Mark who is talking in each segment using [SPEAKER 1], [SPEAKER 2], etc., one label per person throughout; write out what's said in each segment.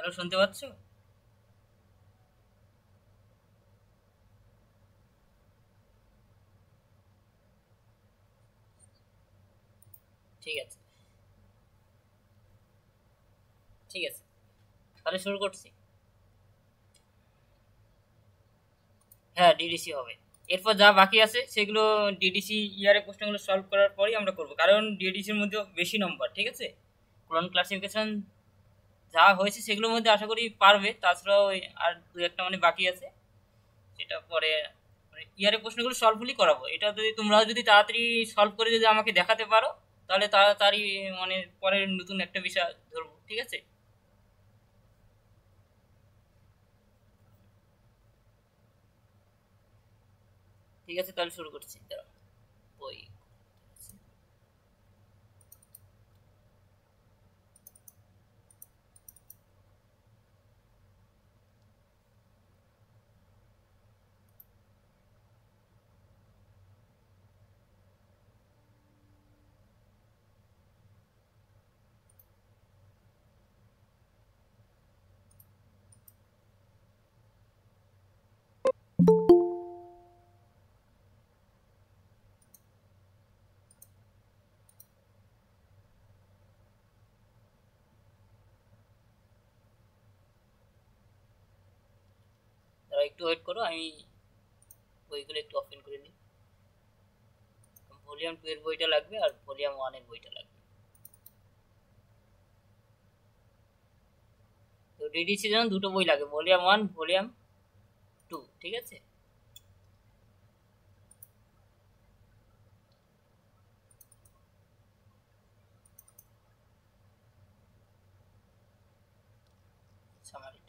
[SPEAKER 1] Hello, শুনতে পাচ্ছ? ঠিক আছে, ঠিক আছে, তাহলে শুরু করছি। হ্যাঁ, ডিডিসি হবে। এরপর যা বাকি আছে সেগুলো ডিডিসি ইয়ারের প্রশ্নগুলো সলভ করার পরেই আমরা করব, কারণ ডিডিসির মধ্যে বেশি নম্বর। ঠিক আছে, কোরআন ক্লাসিফিকেশন যা হয়েছে সেগুলোর মধ্যে আশা করি পারবে, তাছাড়াও ওই আর দু একটা মানে বাকি আছে, সেটা পরে মানে ইয়ারের প্রশ্নগুলো সলভগুলি করাবো। এটা যদি তোমরা যদি তাড়াতাড়ি সলভ করে যদি আমাকে দেখাতে পারো, তাহলে তাড়াতাড়ি মানে পরে নতুন একটা বিষয় ধরবো। ঠিক আছে, ঠিক আছে, তাহলে শুরু করছি। দাঁড়াও, ওই তারা একটু ওয়েট করো, আমি বইগুলো একটু ওপেন করে নিই। ভলিউম 2 এর বইটা লাগবে আর ভলিউম 1 এর বইটা লাগবে। তো ডিডিসি জন্য দুটো বই লাগে, ভলিউম 1, ভলিউম 2। ঠিক আছে, সামারিটা।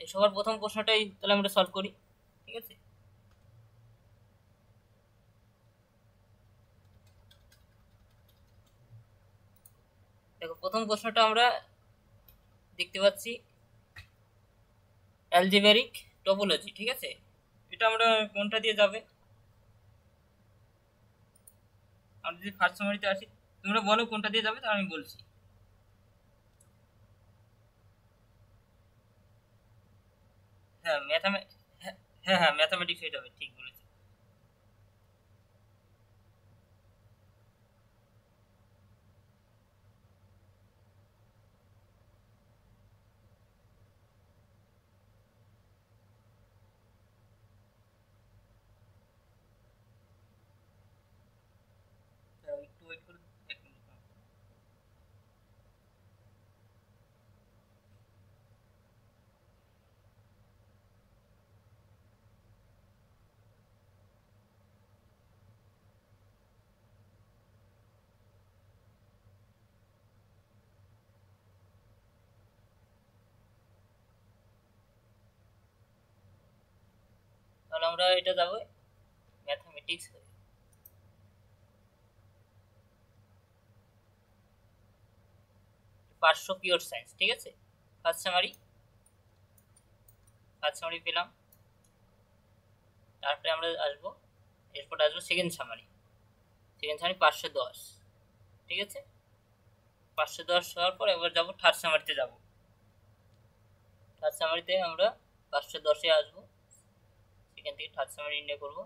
[SPEAKER 1] এই সবার প্রথম প্রশ্নটাই তাহলে আমরা সলভ করি। ঠিক আছে, দেখো প্রথম প্রশ্নটা আমরা দেখতে পাচ্ছি অ্যালজেব্রাইক টপোলজি। ঠিক আছে, এটা আমরা কোনটা দিয়ে যাবে? আমরা যদি ফার্স্ট সামারিতে আসি, তোমরা বলো কোনটা দিয়ে যাবে, তার আমি বলছি। হ্যাঁ, হ্যাঁ, হ্যাঁ, হ্যাঁ, ম্যাথামেটিক্স হয়ে যাবে, ঠিক বলেছি। একটু ওয়েট করুন, 1 মিনিট। তাহলে আমরা এটা যাবো ম্যাথামেটিক্স হয়ে, 500 পিওর সায়েন্স। ঠিক আছে, ফার্স্ট সামারি, ফার্স্ট সামারি পেলাম। তারপরে আমরা আসবো, এরপর আসবো সেকেন্ড সামারি। Second summary 510। ঠিক আছে, 510 হওয়ার পর এবার যাবো থার্ড সামারিতে যাবো। থার্ড সামারিতে আমরা 510-এ আসবো, সেখান থেকে থার্ড সামারি ইন্ডিয়া করবো।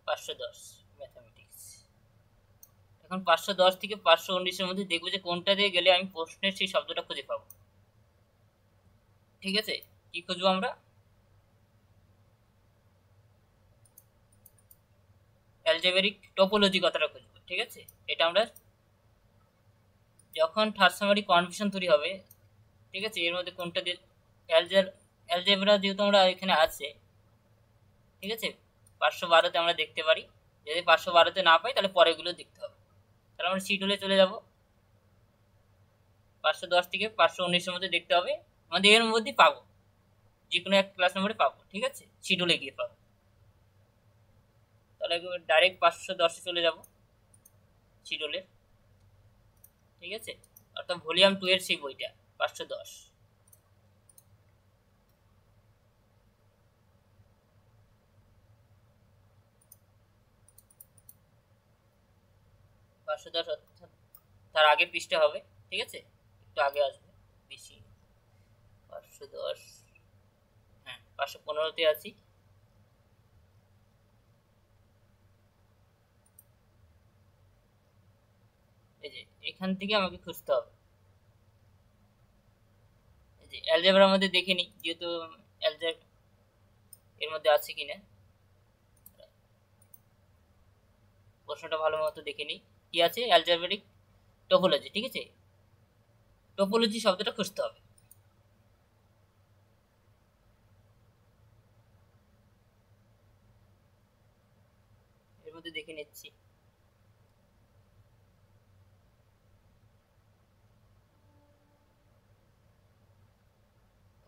[SPEAKER 1] 510 ম্যাথামেটিক্স। এখন 510 থেকে 519-এর মধ্যে দেখবো যে কোনটা দিয়ে গেলে আমি প্রশ্নের সেই শব্দটা খুঁজে পাবো। ঠিক আছে, কি খুঁজবো আমরা? অ্যালজেব্রিক টোপোলজি কথাটা খুঁজবো। ঠিক আছে, এটা আমরা যখন থার্ড সামারি কনফিউশন তৈরি হবে, ঠিক আছে, এর মধ্যে কোনটা দিয়ে অ্যালজেব্রা যেহেতু আমরা এখানে আছে, ঠিক আছে, 512-তে আমরা দেখতে পারি। যদি 512-তে না পাই তাহলে পরেগুলো দেখতে হবে। তাহলে আমরা শিডিউলে চলে যাব। 510 থেকে 519-এর মধ্যে দেখতে হবে, আমাদের এর মধ্যেই পাবো, যে কোনো এক ক্লাস নম্বরে পাবো। ঠিক আছে, শিডিউলে গিয়ে পাবো। তাহলে ডাইরেক্ট 510-এ চলে যাব শিডিউলে। ঠিক আছে, অর্থাৎ ভলিউম 2 এর সেই বইটা 510। 510 অর্থাৎ তার আগে পৃষ্ঠা হবে। ঠিক আছে, একটু আগে আসবে বেশি। 510, হ্যাঁ 515-তে আছি। এই যে এখান থেকে আমাকে খুঁজতে হবে। এই যে অ্যালজেব্রার মধ্যে দেখে নিই, যেহেতু অ্যালজেব্রা এর মধ্যে আছে কিনা, প্রশ্নটা ভালো মতো দেখে নিই কি আছে। অ্যালজেব্রিক টোপোলজি, ঠিক আছে, টোপোলজি শব্দটা খুঁজতে হবে। এর মধ্যে দেখে নিচ্ছি।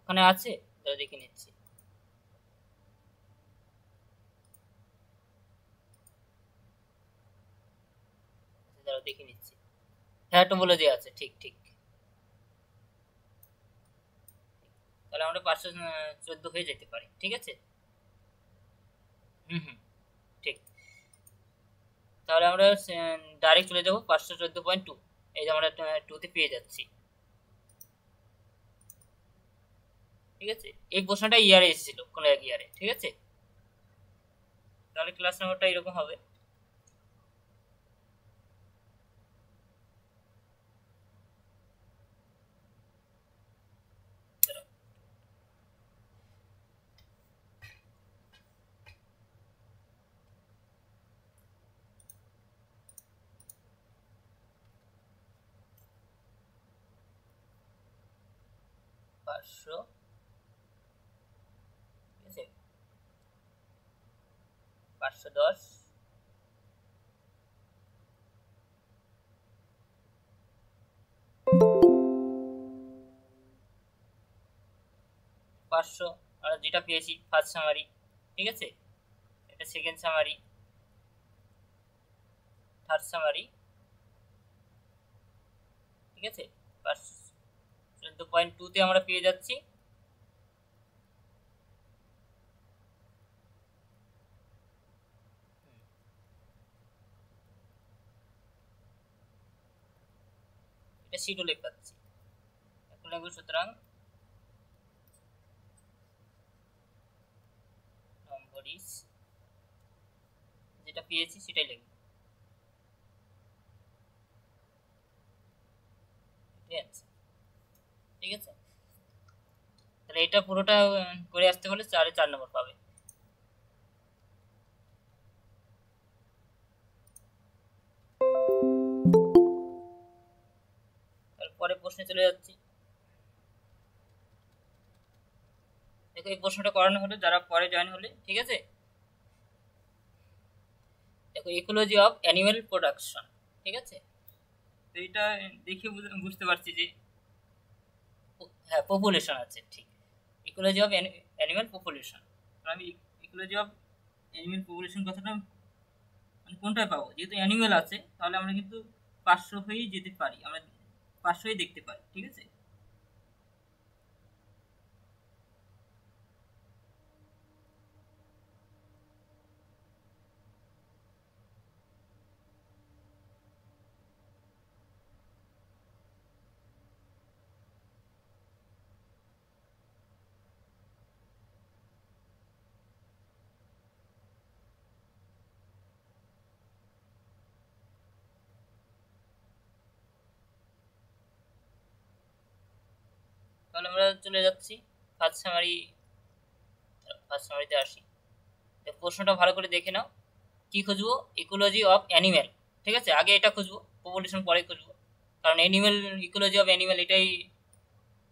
[SPEAKER 1] ওখানে আছে, তাহলে দেখে নিচ্ছি। তাহলে দেখে নিচ্ছি, হ্যাঁ টোপোলজি আছে, ঠিক ঠিক। তাহলে আমরা 514 হয়ে যেতে পারি। ঠিক আছে, হুম হুম, ঠিক। তাহলে আমরা ডাইরেক্ট চলে যাবো 514.2। এই যে আমরা 2-তে পেয়ে যাচ্ছি। ঠিক আছে, এই প্রশ্নটা ইয়ারে এসেছিল কোনো এক ইয়ারে। ঠিক আছে, তাহলে ক্লাস নাম্বারটা এরকম হবে। পাঁচশো, ঠিক আছে, 510, পাঁচশো, আর যেটা পেয়েছি ফার্স্ট সামারি। ঠিক আছে, এটা সেকেন্ড সামারি, থার্ড সামারি। ঠিক আছে, 514.2-তে আমরা পেয়ে যাচ্ছি। এটা শিডিউলে পাচ্ছি। এখন লাগবে, সুতরাং নম্বরিস যেটা পেয়েছি সেটাই লিখব। ঠিক আছে, তাহলে এটা পুরোটা করে আসতে হলে 4 নম্বর পাবে। তারপরে প্রশ্নে চলে যাচ্ছি। দেখো এই প্রশ্নটা করানো হলো যারা পরে জয়েন হলে। ঠিক আছে, দেখো ইকোলজি অফ অ্যানিমেল প্রোডাকশন। ঠিক আছে, তো এটা দেখে বুঝতে পারছি যে হ্যাঁ পপুলেশন আছে, ঠিক। Ecology of animal population. আমি ইকোলজি অফ অ্যানিমেল পপুলেশন কথাটা মানে কোনটায় পাবো? যেহেতু অ্যানিমেল আছে তাহলে আমরা কিন্তু 500 হয়েই যেতে পারি, আমরা 500ই দেখতে পারি। ঠিক আছে, তাহলে আমরা চলে যাচ্ছি ফার্স্ট সামারিতে আসি। প্রশ্নটা ভালো করে দেখে নাও। কি খুঁজবো? Ecology of animal. ঠিক আছে, আগে এটা খুঁজবো, পপুলেশন পরে খুঁজবো। কারণ অ্যানিমেল, ইকোলজি অফ অ্যানিমেল এটাই,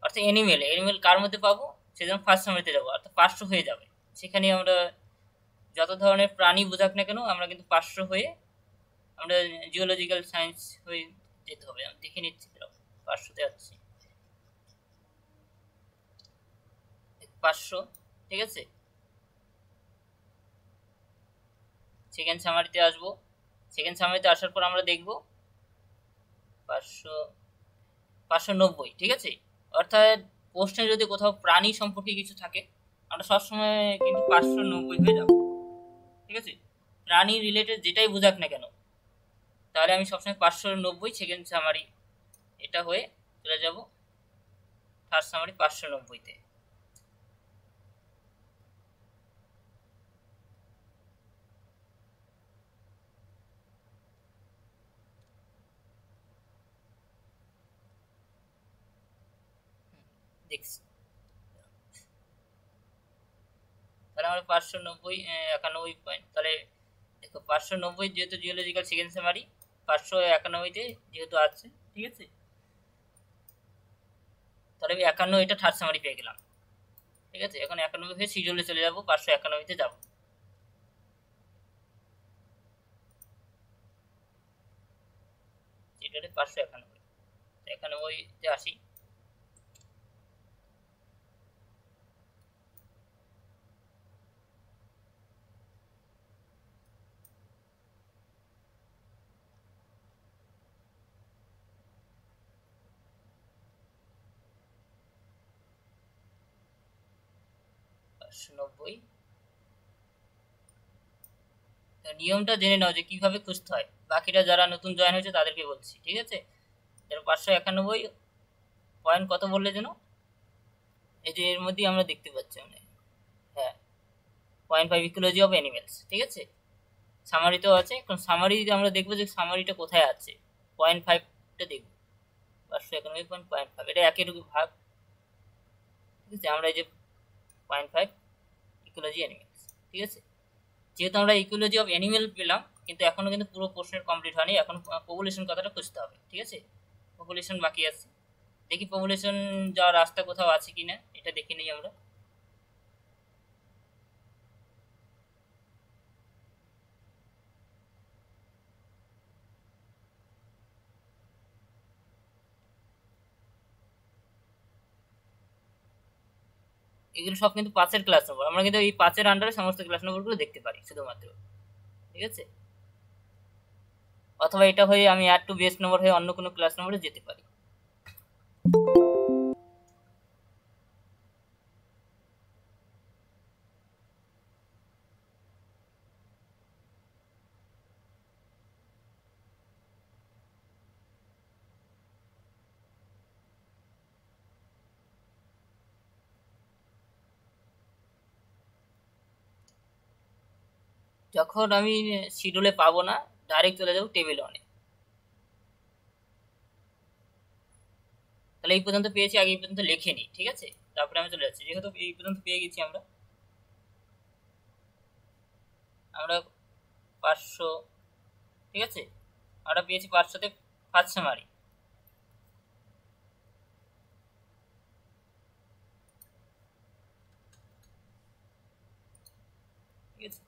[SPEAKER 1] অর্থাৎ অ্যানিমেল কার মধ্যে পাবো সেজন্য ফার্স্ট সামারিতে যাবো, অর্থাৎ 500 হয়ে যাবে। সেখানে আমরা যত ধরনের প্রাণী বোঝাক না কেন আমরা কিন্তু 500 হয়ে আমরা জিওলজিক্যাল সায়েন্স হয়ে যেতে হবে। আমি দেখে নিচ্ছি, 500তে যাচ্ছি, 500। ঠিক আছে, সেকেন্ড সামারিতে আসবো। সেকেন্ড সামারিতে আসার পর আমরা দেখব 500, 590। ঠিক আছে, অর্থাৎ প্রশ্নে যদি কোথাও প্রাণী সম্পর্কে কিছু থাকে আমরা সবসময় কিন্তু 590 হয়ে যাব। ঠিক আছে, প্রাণী রিলেটেড যেটাই বোঝাক না কেন, তাহলে আমি সবসময় 590 সেকেন্ড সামারি এটা হয়ে চলে যাব থার্ড সামারি 590-তে। দেখছি, তাহলে আমরা 590, 91 পয়েন্ট। তাহলে দেখো 590 যেহেতু জিওলজিক্যাল সেকেন্ড সামারি, 591-তে যেহেতু আছে, ঠিক আছে, তাহলে আমি 51 এটা থার্ড সামারি পেয়ে গেলাম। ঠিক আছে, এখন 91 হয়ে সিডিউলে চলে যাব, 591-তে যাব। সিডিউলে 591, 91-তে আসি। নিয়মটা জেনে নাও যে কিভাবে খুঁজতে হয়, বাকিরা যারা নতুন জয়েন হয়েছে তাদেরকে বলছি। ঠিক আছে, 591 পয়েন্ট কত বললে যেন, এই যে এর মধ্যেই আমরা দেখতে পাচ্ছি মানে, হ্যাঁ, 0.5 ইকোলজি অফ অ্যানিমেলস। ঠিক আছে, সামারিতেও আছে। কারণ সামারি আমরা দেখবো যে সামারিটা কোথায় আছে, 0.5টা দেখবো, 591.5, এটা একের ভাগ। ঠিক আছে, আমরা এই যে 0.5 ইকোলজি অ্যানিমেলস। ঠিক আছে, যেহেতু আমরা ইকোলজি অফ অ্যানিমেল পেলাম, কিন্তু এখনো কিন্তু পুরো প্রশ্নের কমপ্লিট হয়নি, এখন পপুলেশন কথাটা খুঁজতে হবে। ঠিক আছে, পপুলেশন বাকি আছে, দেখি পপুলেশন যাওয়ার রাস্তা কোথাও আছে কিনা, এটা দেখে নিই আমরা। এগুলো সব কিন্তু 5-এর ক্লাস নম্বর, আমরা কিন্তু এই 5-এর আন্ডারে সমস্ত ক্লাস নম্বরগুলো দেখতে পারি শুধুমাত্র। ঠিক আছে, অথবা এটা হয়ে আমি অ্যাড টু বেস নম্বর হয়ে অন্য কোনো ক্লাস নম্বরে যেতে পারি। যখন আমি শিডিউলে পাবো না, ডাইরেক্ট চলে যাবো টেবিল ওয়ানে। তাহলে এই পর্যন্ত পেয়েছি, আগে এই পর্যন্ত লিখে নিই। ঠিক আছে, তারপরে আমি চলে যাচ্ছি, যেহেতু এই পর্যন্ত পেয়ে গেছি আমরা আমরা 500। ঠিক আছে, আমরা পেয়েছি 500-তে ফার্স্ট সামারি। ঠিক আছে,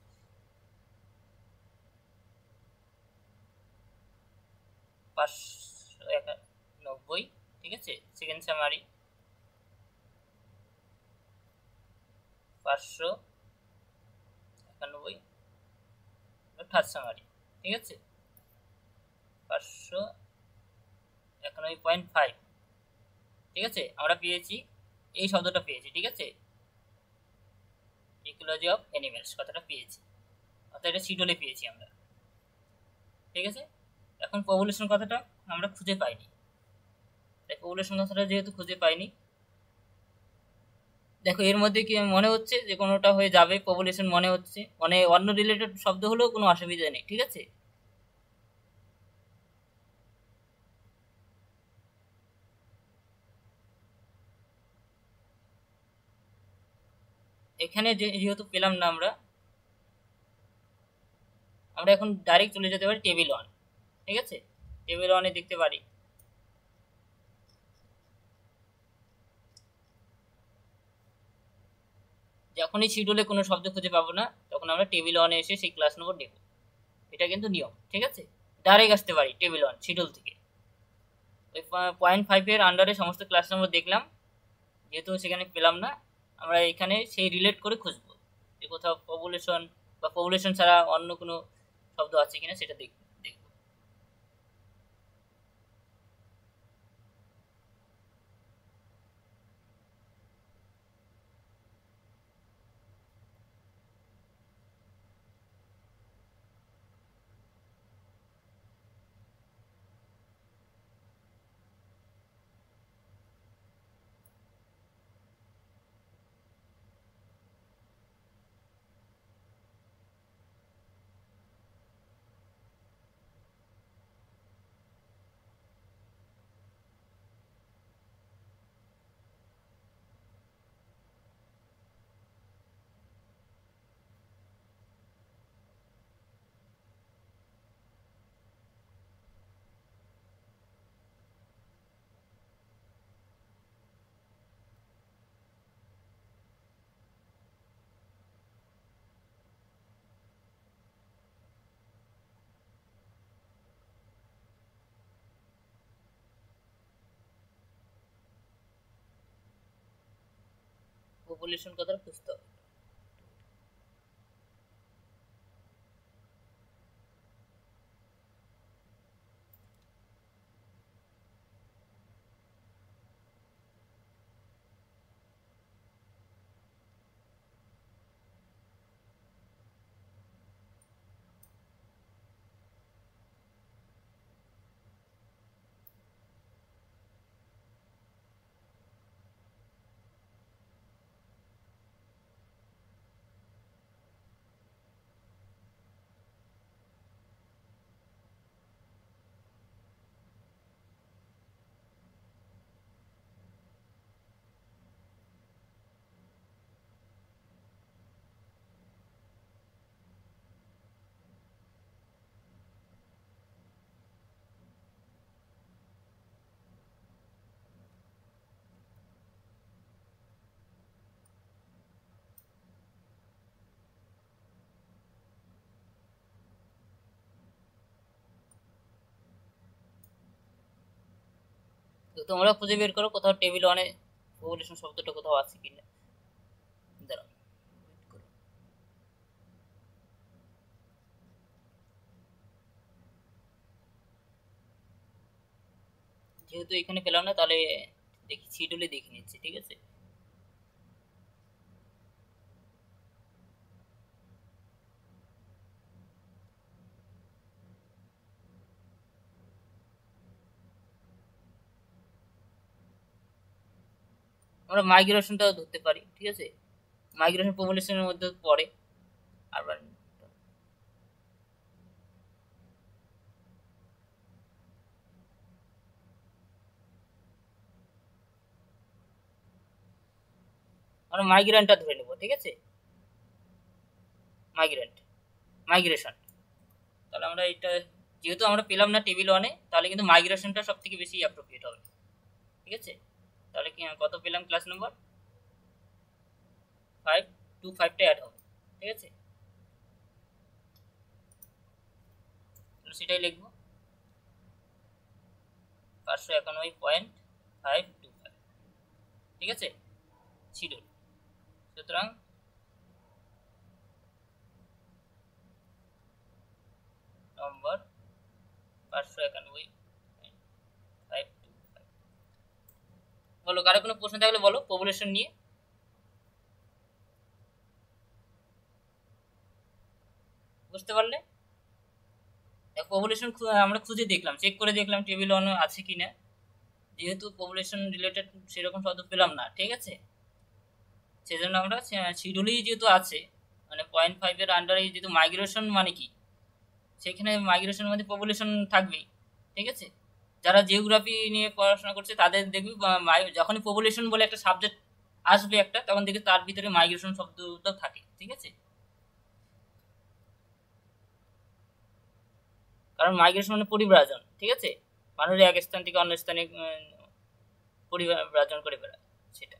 [SPEAKER 1] 591। ঠিক আছে, সেকেন্ড সামারি 591, থার্ড সামারি। ঠিক আছে, 591.5। ঠিক আছে, আমরা পেয়েছি এই শব্দটা পেয়েছি। ঠিক আছে, ইকোলজি অফ অ্যানিমেলস কথাটা পেয়েছি, অর্থাৎ এটা শিডিউলে পেয়েছি আমরা। ঠিক আছে, এখন পপুলেশন কথাটা আমরা খুঁজে পাইনি, তাই পপুলেশন কথাটা যেহেতু খুঁজে পাইনি, দেখো এর মধ্যে কি মনে হচ্ছে যে কোনোটা হয়ে যাবে, পপুলেশন মনে হচ্ছে, মানে অন্য রিলেটেড শব্দ হলেও কোনো অসুবিধা নেই। ঠিক আছে, এখানে যেহেতু পেলাম না আমরা এখন ডাইরেক্ট চলে যেতে পারি টেবিল 1। ঠিক আছে, টেবিল 1-এ দেখতে পারি যখনই শিডিউলে কোনো শব্দ খুঁজে পাবো না তখন আমরা টেবিল 1-এ এসে সেই ক্লাস নম্বর দেখব। এটা কিন্তু নিয়ম, ঠিক আছে। ডাইরেক্ট আসতে পারি টেবিল 1 শিডিউল থেকে। ওই 0.5-এর আন্ডারে সমস্ত ক্লাস নম্বর দেখলাম, যেহেতু সেখানে পেলাম না আমরা এখানে সেই রিলেট করে খুঁজবো যে কোথাও পপুলেশন বা পপুলেশন ছাড়া অন্য কোনো শব্দ আছে কিনা সেটা দেখব। পপুলেশন কথাটা খুঁজতে হবে। তো তোমরা খুঁজে বের করো কোথাও টেবিল 1-এ পপুলেশন শব্দটা কোথাও আছে কিনা। দাঁড়াও, wait করো। যেহেতু এখানে পেলাম না তাহলে দেখি শিডিউলে দেখে নিচ্ছি, ঠিক আছে। আমরা মাইগ্রেশনটাও ধরতে পারি, ঠিক আছে। মাইগ্রেশন পপুলেশনের মধ্যে পড়ে। আর আমরা মাইগ্রেন্টটা ধরে নেব, ঠিক আছে। Migrant, migration. তাহলে আমরা এটা যেহেতু আমরা পেলাম না টেবিল 1-এ তাহলে কিন্তু মাইগ্রেশনটা সব থেকে বেশি অ্যাপ্রোপ্রিয়েট হবে, ঠিক আছে। তাহলে কি কত পেলাম ক্লাস নাম্বার 5, 5টা অ্যাড হবে, ঠিক আছে। সেটাই লিখবো 591.525, ঠিক আছে শিডিউল। সুতরাং নম্বর 591.525। বলো, কারো কোনো প্রশ্ন থাকলে বলো পপুলেশন নিয়ে। বুঝতে পারলে? পপুলেশন আমরা খুঁজে দেখলাম, চেক করে দেখলাম টেবিল 1 আছে কিনা। যেহেতু পপুলেশন রিলেটেড সেরকম শব্দ পেলাম না, ঠিক আছে। সেজন্য আমরা শিডিউলেই যেহেতু আছে মানে 0.5-এর আন্ডারে যেহেতু মাইগ্রেশন মানে কি, সেখানে মাইগ্রেশন মধ্যে পপুলেশন থাকবেই, ঠিক আছে। যারা জিওগ্রাফি নিয়ে পড়াশোনা করছে তাদের দেখবি যখনই পপুলেশন বলে একটা সাবজেক্ট আসবে একটা, তখন দেখে তার ভিতরে মাইগ্রেশন শব্দটা থাকে, ঠিক আছে? কারণ মাইগ্রেশন মানে পরিব্রাজন, ঠিক আছে? মানুষের এক স্থান থেকে অন্য স্থানে পরিব্রাজন করে বেড়ায়, সেটা।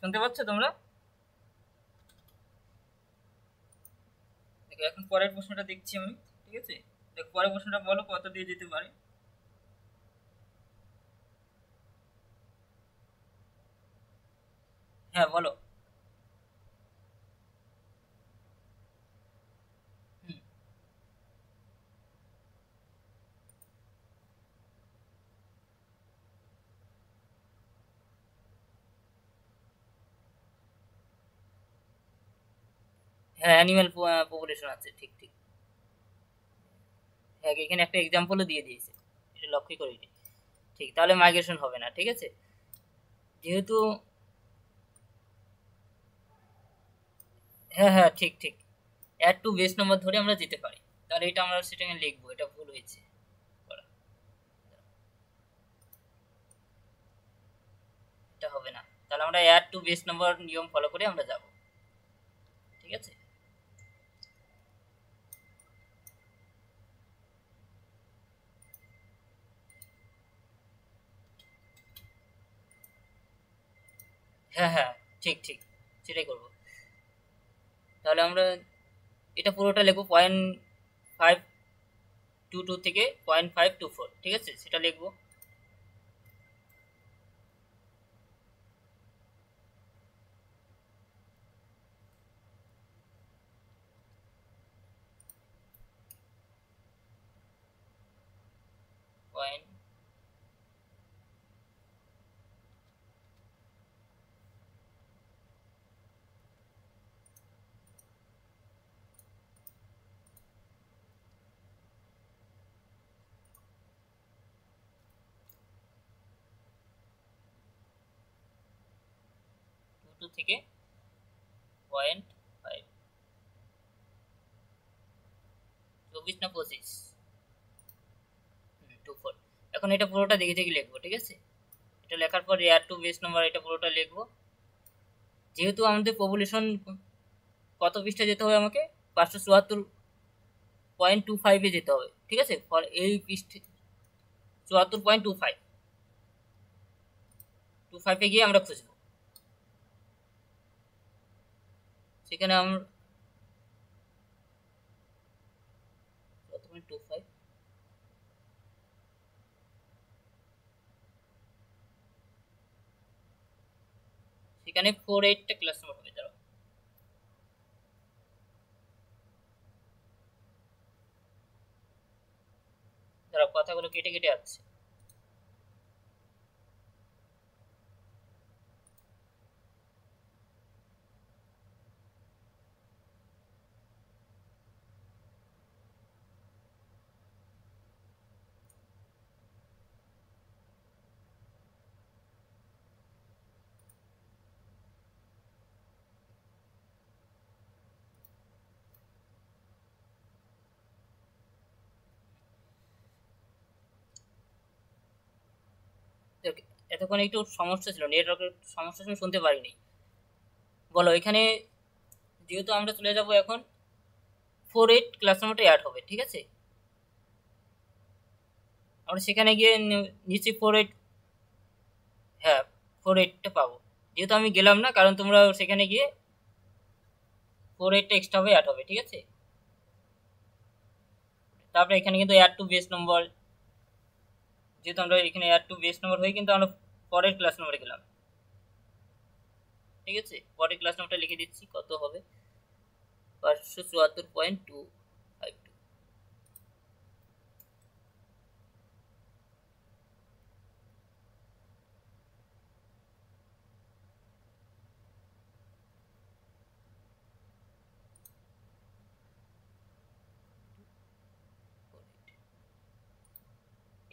[SPEAKER 1] শুনতে পাচ্ছ তোমরা? দেখো এখন পরের প্রশ্নটা দেখছি আমি, ঠিক আছে? দেখো পরের প্রশ্নটা বলো কত দিয়ে যেতে পারে। হ্যাঁ বলো। হুম। হ্যাঁ অ্যানিমেল পপুলেশন আছে, ঠিক ঠিক। হ্যাঁ এখানে একটা এক্সাম্পলও দিয়ে দিয়েছে, এটা লক্ষ্য করিনি। ঠিক, তাহলে মাইগ্রেশন হবে না, ঠিক আছে? যেহেতু হ্যাঁ হ্যাঁ ঠিক ঠিক, অ্যাড টু বেস নাম্বার ধরে আমরা যেতে পারি। তাহলে এটা আমরা সেটাকে লিখবো, এটা ভুল হয়েছে করা। এটা হবে না, তাহলে আমরা অ্যাড টু বেস নাম্বার নিয়ম ফলো করে আমরা যাব, ঠিক আছে? হ্যাঁ হ্যাঁ ঠিক ঠিক, সেটাই করবো। তাহলে আমরা এটা পুরোটা লিখবো 0.522 থেকে 0.524, ঠিক আছে? সেটা লিখবো। পয়েন্ট 2 থেকে 0.5, 24 না 25? 24। এখন এটা পুরোটা দেখে দেখে লিখবো, ঠিক আছে? এটা লেখার পর এয়ার টু বেস নাম্বার এটা পুরোটা লিখবো। যেহেতু আমাদের পপুলেশন কত পৃষ্ঠা যেতে হবে আমাকে, 574.25-এ যেতে হবে, ঠিক আছে? ফর এই পৃষ্ঠে 74.25 গিয়ে আমরা খুঁজবো। সেখানে আমরা 74.25, সেখানে 48টা ক্লাস নাম্বার হবে। দাঁড়াও, দাঁড়াও কথাগুলো কেটে কেটে আসছে। দেখ, এতক্ষণ একটু সমস্যা ছিল, নেটওয়ার্কের সমস্যা ছিল, শুনতে পারিনি। বলো এখানে, যেহেতু আমরা চলে যাব এখন 48 ক্লাস নাম্বারটা অ্যাড হবে, ঠিক আছে? আমরা সেখানে গিয়ে নিচে 48, হ্যাঁ 48টা পাবো। যেহেতু আমি গেলাম না, কারণ তোমরা সেখানে গিয়ে 48টা এক্সট্রা হবে, অ্যাড হবে, ঠিক আছে? তারপরে এখানে কিন্তু অ্যাড টু বেস নম্বর, যেহেতু আমরা এখানে অ্যাড টু বেস নম্বর হয়ে কিন্তু আমরা পরের ক্লাস নম্বরে গেলাম, ঠিক আছে? পরের ক্লাস নম্বরটা লিখে দিচ্ছি, কত হবে? 574.252।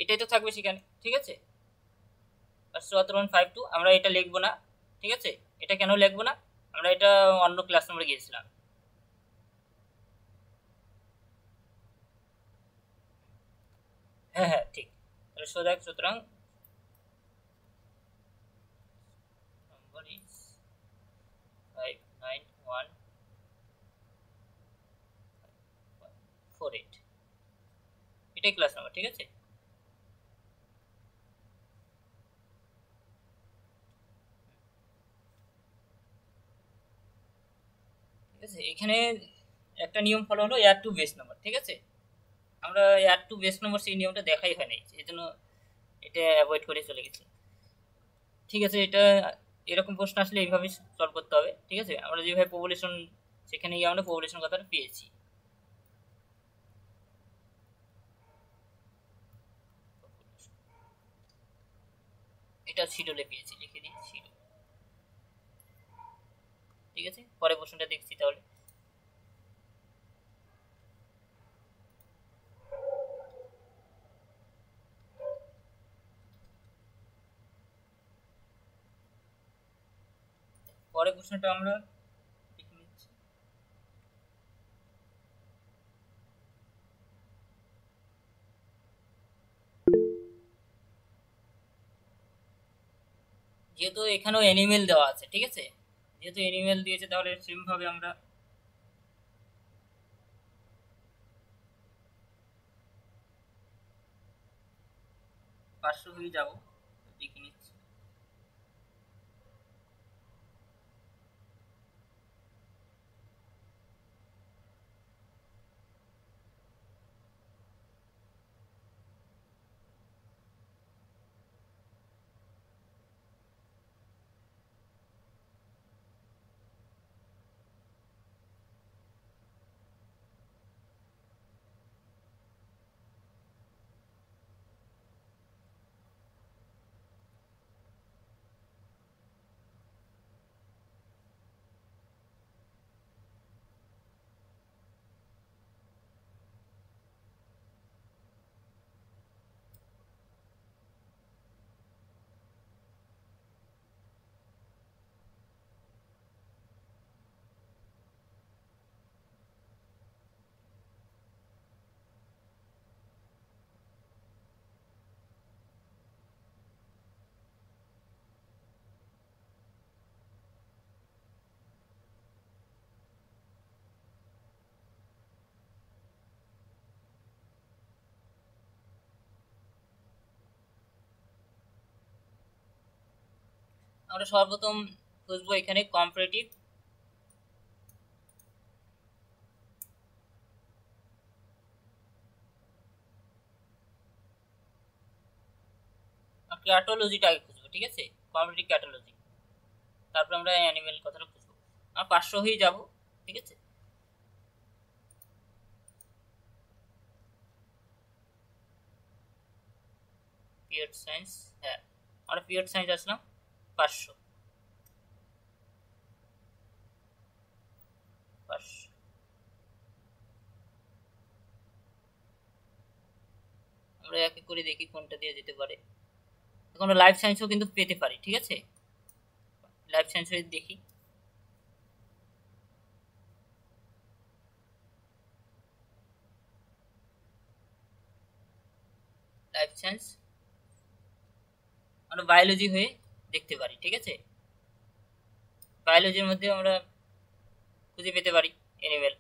[SPEAKER 1] এটাই তো থাকবে সেখানে, ঠিক আছে? 574.52 আমরা এটা লিখবো না, ঠিক আছে? এটা কেন লিখবো না? আমরা এটা অন্য ক্লাস নম্বরে গিয়েছিলাম। হ্যাঁ হ্যাঁ ঠিক, তাহলে সোজা সুতরাং নাম্বার ইজ 59148, এটাই ক্লাস নাম্বার। ঠিক আছে, ঠিক আছে। এখানে একটা নিয়ম ফলো হলো এয়ার টু বেস নাম্বার। ঠিক আছে, আমরা এয়ার টু বেস নাম্বার সেই নিয়মটা দেখাই হয় নাই, এই জন্য এটা অ্যাভয়েড করে চলে গেছি। ঠিক আছে, এটা এরকম প্রশ্ন আসলে এইভাবে সলভ করতে হবে। ঠিক আছে, আমরা যেভাবে পপুলেশন, সেখানে গিয়ে আমরা পপুলেশন কথাটা পেয়েছি। এটা শিডিউলে পেয়েছি, লিখে দিই শিডিউল। ঠিক আছে, পরের প্রশ্নটা দেখছি তাহলে। পরের প্রশ্নটা আমরা লিখে নিচ্ছি। যেহেতু এখানেও অ্যানিমেল দেওয়া আছে, ঠিক আছে, যেহেতু অ্যানিমেল দিয়েছে তাহলে সেম ভাবে আমরা পাঁচশো হয়ে যাব, লিখে নিচ্ছি। আমরা সর্বপ্রথম খুঁজবো এখানে কম্পারেটিভ ক্যাটালজিটা আগে খুঁজবো। ঠিক আছে, কম্পারেটিভ ক্যাটালজি, তারপর আমরা অ্যানিমেল কথাটা খুঁজবো। আমরা 500 হয়ে যাব। ঠিক আছে, পিরিয়ড সায়েন্স, হ্যাঁ আমরা পিরিয়ড সায়েন্স আসলাম 500। 500 আমরা এক এক করে দেখি কোনটা দিয়ে যেতে পারে। এখন আমরা লাইফ সায়েন্সও কিন্তু পেতে পারি। ঠিক আছে, লাইফ সায়েন্স দেখি। লাইফ সায়েন্স আমরা বায়োলজি হয়ে দেখতে পারি। ঠিক আছে, বায়োলজির মধ্যে আমরা খুঁজে পেতে পারি অ্যানিমেল।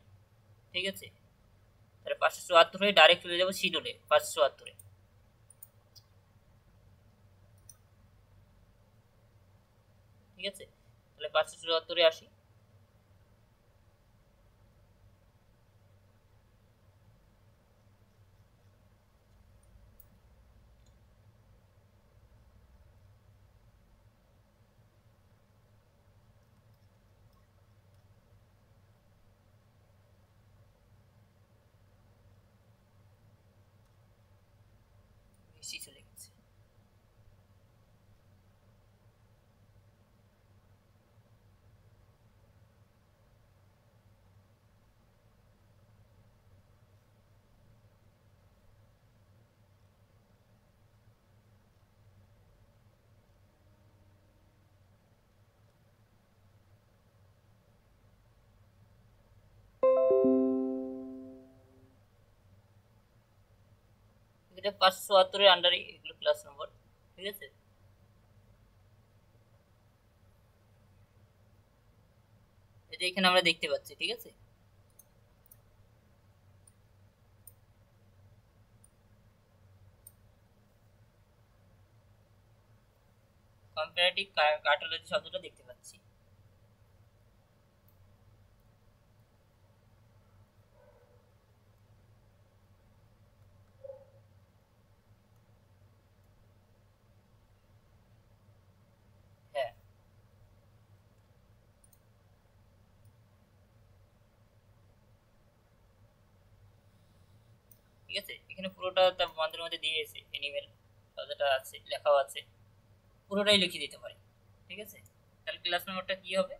[SPEAKER 1] ঠিক আছে, তাহলে 574 হয়ে ডাইরেক্ট চলে যাবো শিডিউলে 574-এ। ঠিক আছে, তাহলে 574-এ আসি। বেশি চলে গেছে। এটা 572 এর আন্ডারে এগুলো ক্লাস নম্বর, ঠিক আছে। এটা এখানে আমরা দেখতে পাচ্ছি, ঠিক আছে। কম্পারেটিভ কার্টোলজি শব্দটা দেখতে পাচ্ছি। হ্যাঁ, ঠিক আছে। এখানে পুরোটা তার বন্ধের মধ্যে দিয়েছে, এনিমেল শব্দটা আছে, লেখাও আছে, পুরোটাই লিখে দিতে পারি, ঠিক আছে। তাহলে ক্লাস নম্বরটা কি হবে,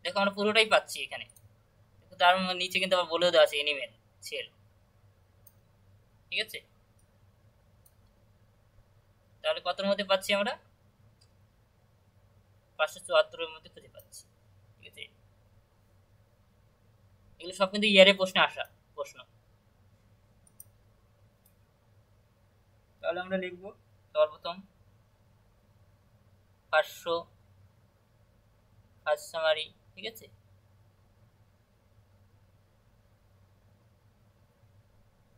[SPEAKER 1] দেখো আমরা পুরোটাই পাচ্ছি এখানে। তার নিচে কিন্তু আবার বলেও দেওয়া আছে এনিমেল সেল, ঠিক আছে। তাহলে কতর মধ্যে পাচ্ছি আমরা, 574-এর মধ্যে খুঁজে পাচ্ছি, ঠিক আছে। এগুলো সব কিন্তু ইয়ারে প্রশ্নে আসা প্রশ্ন। তাহলে আমরা লিখবো সর্বপ্রথম 500 ফার্স্ট সামারি, ঠিক আছে।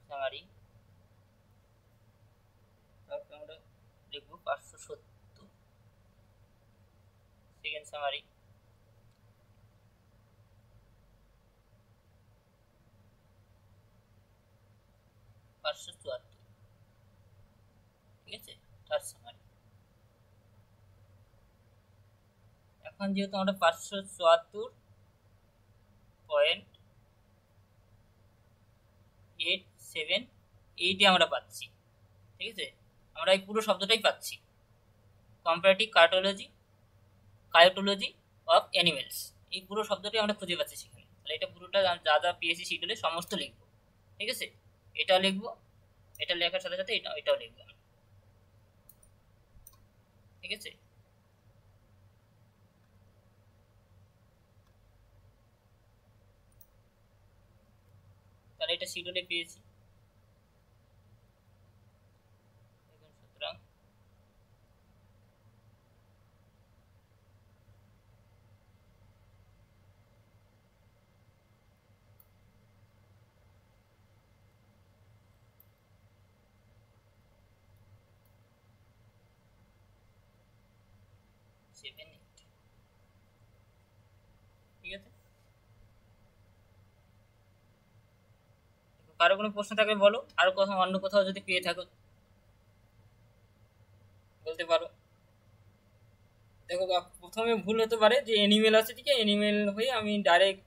[SPEAKER 1] সামারি, তারপর আমরা লিখবো 570 সেকেন্ড সামারি, 574, ঠিক আছে, থার্ড সামারি। এখন যেহেতু আমরা 574.87 আমরা পাচ্ছি, ঠিক আছে। আমরা এই পুরো শব্দটাই পাচ্ছি, কম্পারেটিভ কার্টোলজি অফ অ্যানিমেলস, এই পুরো শব্দটাই আমরা খুঁজে পাচ্ছি সেখানে। তাহলে এটা পুরোটা যা যা পিএসসি শিডিউলে সমস্ত লিখবো, ঠিক আছে। এটাও লিখবো, এটা লেখার সাথে সাথে এটাও লিখবো, ঠিক আছে। তাহলে এটা শিডিউলে পেয়েছি, সুতরাং সেভেন এইট, ঠিক আছে। কারো কোনো প্রশ্ন থাকলে বলো, আর কোথাও অন্য কোথাও যদি পেয়ে থাকো বলতে পারো। দেখো প্রথমে ভুল হতে পারে যে এনিমেল আছে, ঠিক আছে, এনিমেল হয়ে আমি ডাইরেক্ট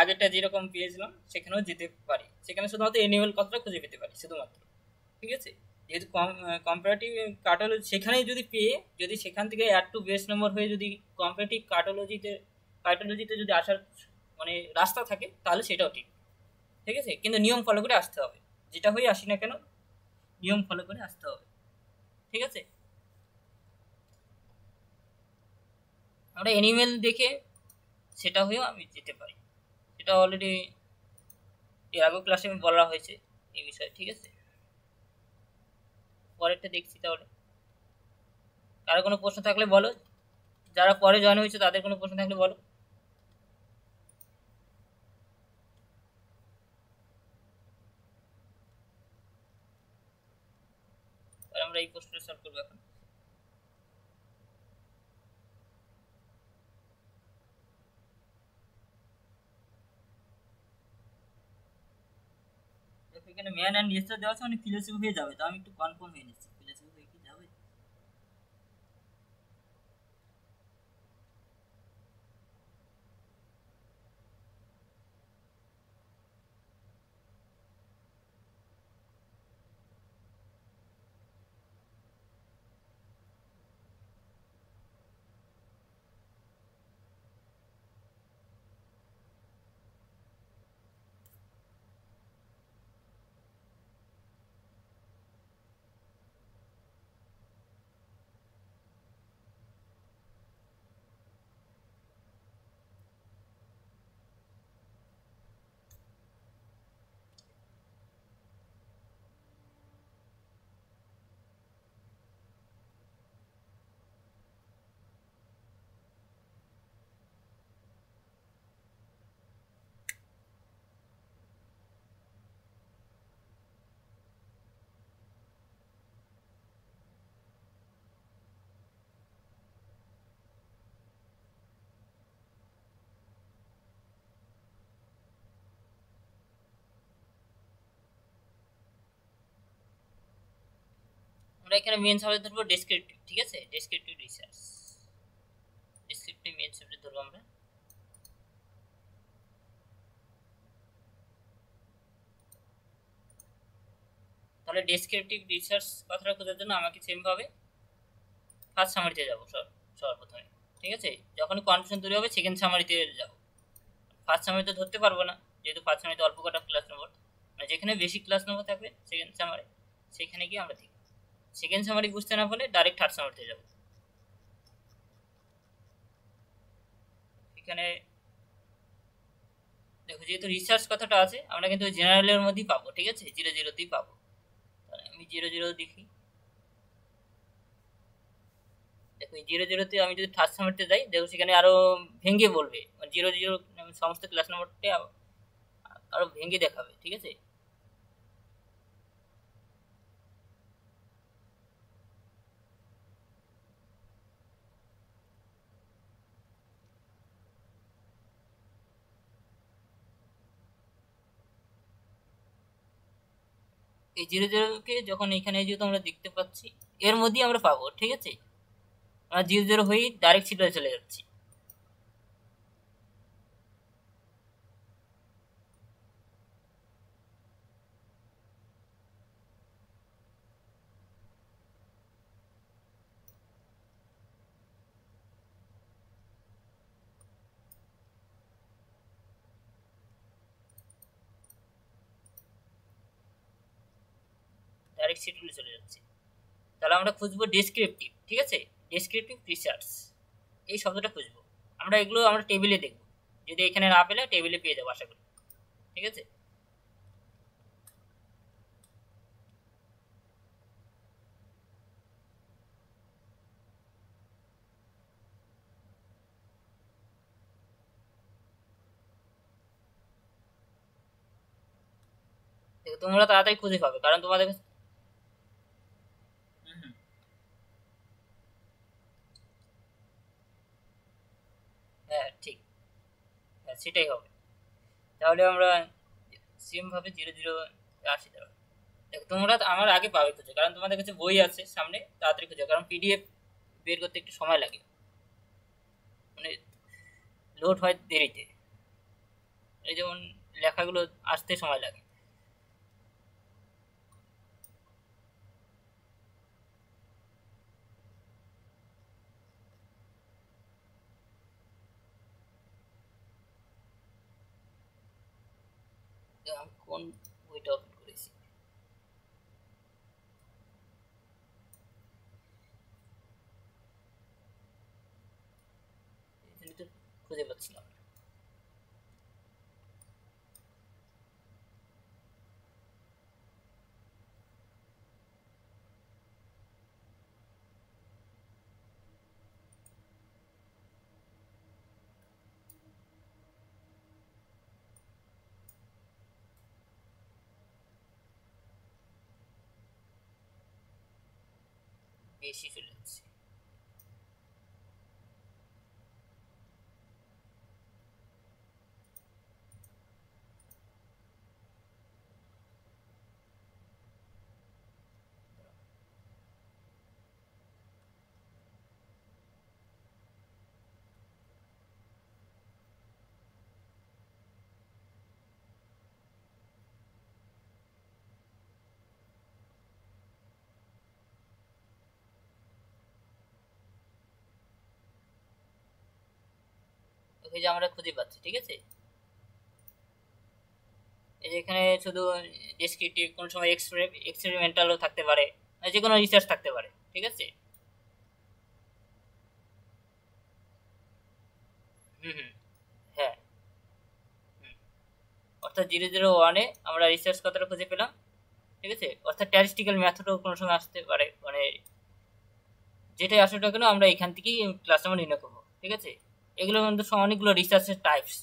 [SPEAKER 1] আগেরটা যেরকম পেয়েছিলাম সেখানেও যেতে পারি, সেখানে শুধুমাত্র এনিমেল কথাটা খুঁজে পেতে পারি শুধুমাত্র, ঠিক আছে। যেহেতু কম্পারেটিভ কার্টোলজি সেখানেই যদি পেয়ে, যদি সেখান থেকে অ্যাড টু বেস নম্বর হয়ে যদি কম্পারেটিভ কার্টোলজিতে যদি আসার মানে রাস্তা থাকে তাহলে সেটাও ঠিক, ঠিক আছে। কিন্তু নিয়ম ফলো করে আসতে হবে, যেটা হয়ে আসি না কেন নিয়ম ফলো করে আসতে হবে, ঠিক আছে। আমরা অ্যানিমেল দেখে সেটা হয়েও আমি যেতে পারি, সেটা অলরেডি এর আগেও ক্লাসে আমি বলা হয়েছে এই বিষয়ে, ঠিক আছে। পরেরটা দেখছি তাহলে। কারো কোনো প্রশ্ন থাকলে বলো, যারা পরে জয়েন হয়েছে তাদের কোনো প্রশ্ন থাকলে বলো। আমরা এই প্রশ্নটা সলভ করবো এখন। এখানে ম্যান অ্যান্ড নেচার দেওয়া আছে, মানে ফিলোসফি হয়ে যাবে, তো আমি একটু কনফার্ম হয়ে নিচ্ছি ফিলোসফি হয়ে কি যাবে। আমরা এখানে মেন সাবজেক্ট ধরবো ডেসক্রিপটিভ, ঠিক আছে, descriptive research, descriptive main subject ধরবো আমরা। তাহলে ডেসক্রিপটিভ রিসার্চ কথাটা খোঁজার জন্য আমাকে সেম ভাবে ফার্স্ট সামারিতে যাবো সর্বপ্রথমে, ঠিক আছে। যখনই কনফিউশন তৈরি হবে সেকেন্ড সামারিতে যাবো। ফার্স্ট সামারিতে ধরতে পারবো না, যেহেতু ফার্স্ট সামারিতে অল্প কটা ক্লাস নেবো, মানে যেখানে বেশি ক্লাস নেবো থাকবে সেকেন্ড সামারি, সেখানে গিয়ে আমরা দেখব। সেকেন্ড সামারি বুঝতে না পারলে ডাইরেক্ট থার্ড সামারিতে যাবো। এখানে দেখো যেহেতু রিসার্চ কথাটা আছে আমরা কিন্তু জেনারেলের মধ্যেই পাবো, ঠিক আছে, 0-0তেই পাবো। তাহলে আমি 0-0 দেখি। দেখো এই 0-0তে আমি যদি থার্ড সামারিতে যাই, দেখো সেখানে আরো ভেঙে বলবে, 0-0 সমস্ত ক্লাস নম্বরটা আরো ভেঙে দেখাবে, ঠিক আছে। এই 0-0কে যখন এখানে যেহেতু আমরা দেখতে পাচ্ছি এর মধ্যেই আমরা পাবো, ঠিক আছে। আমরা 0-0 হয়েই ডাইরেক্ট সিরিয়ালে চলে যাচ্ছি। ডাইরেক্ট সিরিয়ালে চলে যাচ্ছি। তাহলে আমরা খুঁজবো ডেসক্রিপটিভ, ঠিক আছে, ডেসক্রিপটিভ রিসার্চ এই শব্দটা খুঁজবো। আমরা এগুলো আমরা টেবিলে দেখবো, যদি এখানে না পেলে টেবিলে পেয়ে যাবো আশা করি, ঠিক আছে। দেখো তোমরা তাড়াতাড়ি খুঁজে পাবে কারণ তোমাদের হ্যাঁ ঠিক, হ্যাঁ সেটাই হবে। তাহলে আমরা সেম ভাবে 0-0 আসি। তাহলে দেখো তোমরা আমার আগে পাবে খুঁজে, কারণ তোমাদের কাছে বই আছে সামনে, তাড়াতাড়ি খুঁজে, কারণ পিডিএফ বের করতে একটু সময় লাগে, মানে লোড হয় দেরিতে, এই যেমন লেখাগুলো আসতে সময় লাগে। আমি কোন বইটা ওপেন করেছি, এই জন্য তো খুঁজে পাচ্ছিলাম না। বেশি চলে যাচ্ছে। ওকে যে আমরা খুঁজে পাচ্ছি, ঠিক আছে। এই যে এখানে শুধু ডেসক্রিপটিভ, কোন সময় এক্সপেরিমেন্টালও থাকতে পারে, যে কোনো রিসার্চ থাকতে পারে, ঠিক আছে। হুম হুম, হ্যাঁ, হুম। অর্থাৎ 0-0-1-এ আমরা রিসার্চ কথাটা খুঁজে পেলাম, ঠিক আছে। অর্থাৎ স্ট্যাটিস্টিক্যাল মেথডও কোনো সময় আসতে পারে, মানে যেটাই আসুক না কেন আমরা এখান থেকেই ক্লাস নাম্বার নির্ণয় করবো, ঠিক আছে। এগুলো কিন্তু অনেকগুলো রিসার্চের টাইপস।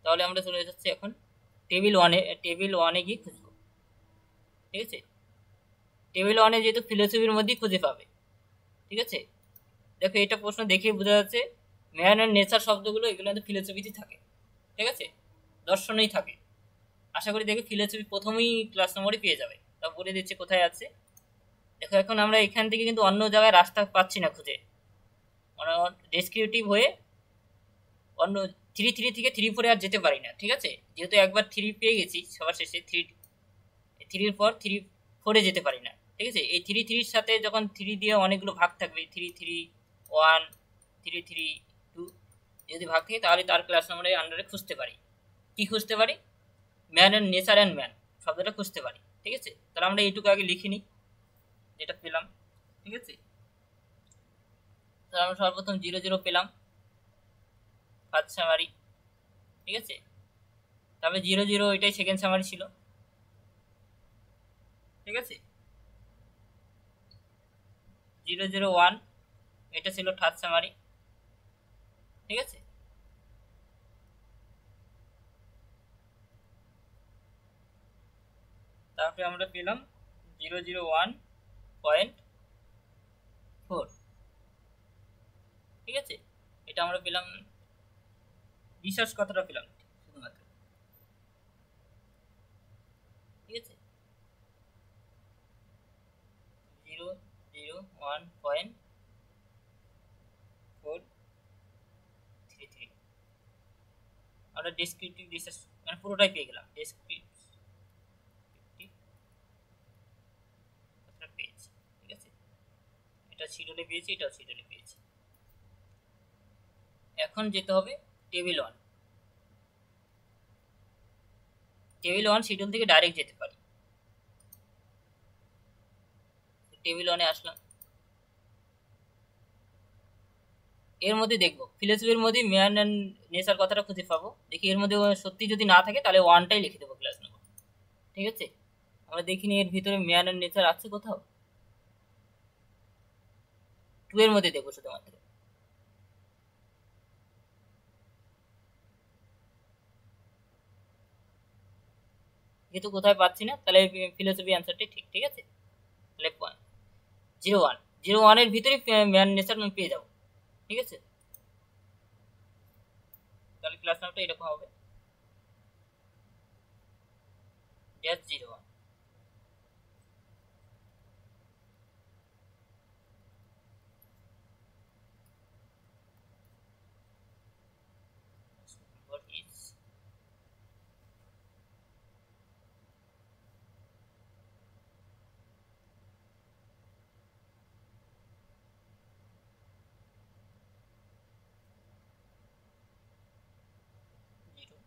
[SPEAKER 1] তাহলে আমরা চলে যাচ্ছি এখন টেবিল ওয়ানে গিয়ে খুঁজবো, ঠিক আছে। টেবিল 1-এ যেহেতু ফিলোসফির মধ্যেই খুঁজে পাবে, ঠিক আছে। দেখো এটা প্রশ্ন দেখে বোঝা যাচ্ছে ম্যান অ্যান্ড নেচার শব্দগুলো এগুলো কিন্তু ফিলোসফিতে থাকে, ঠিক আছে, দর্শনেই থাকে। আশা করি দেখে ফিলোসফি প্রথমেই ক্লাস নম্বরই পেয়ে যাবে। তা বলে দিচ্ছে কোথায় আছে। দেখো এখন আমরা এখান থেকে কিন্তু অন্য জায়গায় রাস্তা পাচ্ছি না খুঁজে, মানে ডেসক্রিপটিভ হয়ে অন্য 3 থেকে 3 4 আর যেতে পারি না, ঠিক আছে, যেহেতু একবার 3 পেয়ে গেছি সবার শেষে, 3 পর 3 4 যেতে পারি না, ঠিক আছে। এই 3 সাথে যখন 3 দিয়ে অনেকগুলো ভাগ থাকবে, 3 3 1 3 3 2, যদি ভাগ থাকে তাহলে তার ক্লাস নম্বরের আন্ডারে খুঁজতে পারি। কি খুঁজতে পারি? Man and nature and man শব্দটা খুঁজতে পারি, ঠিক আছে। তাহলে আমরা এইটুকু আগে লিখে নিই যেটা পেলাম, ঠিক আছে। তাহলে আমরা সর্বপ্রথম 0 0 পেলাম ফার্স্ট সামারি, ঠিক আছে। তারপরে 0 0 এটাই সেকেন্ড সামারি ছিল, ঠিক আছে। 0 0 1 এটা ছিল থার্ড সামারি, ঠিক আছে। তারপরে আমরা পেলাম 0 0 1.4, ঠিক আছে। এটা আমরা পেলাম, রিসার্চ কথাটা পেলাম শুধুমাত্র, ঠিক আছে। 0 0 1.43 আমরা ডেসক্রিপটিভ রিসার্চ মানে পুরোটাই পেয়ে গেলাম, ডেসক্রিপটিভ কথাটা পেয়েছি, ঠিক আছে। এটা শিডিউলে পেয়েছি, এটাও শিডিউলে পেয়েছি। এখন যেতে হবে টেবিল 1। টেবিল 1 শিডিউল থেকে ডাইরেক্ট যেতে পারি। টেবিল 1-এ আসলাম, এর মধ্যে দেখবো ফিলোসফির মধ্যে ম্যান অ্যান্ড নেচার কথাটা খুঁজে পাবো। দেখি এর মধ্যে সত্যি যদি না থাকে তাহলে 1টাই লিখে দেবো ক্লাস নেবো, ঠিক আছে। আমরা দেখিনি এর ভিতরে ম্যান অ্যান্ড নেচার আছে কোথাও, 2 এর মধ্যে দেখবো শুধুমাত্র। যেহেতু কোথায় পাচ্ছি না তাহলে ফিলোসফি অ্যান্সারটাই ঠিক, ঠিক আছে। তাহলে 0 1 এর ভিতরে ম্যান নেচার পেয়ে যাবো, ঠিক আছে। তাহলে ক্লাস নামটা এরকম হবে, -0 1। What is zero?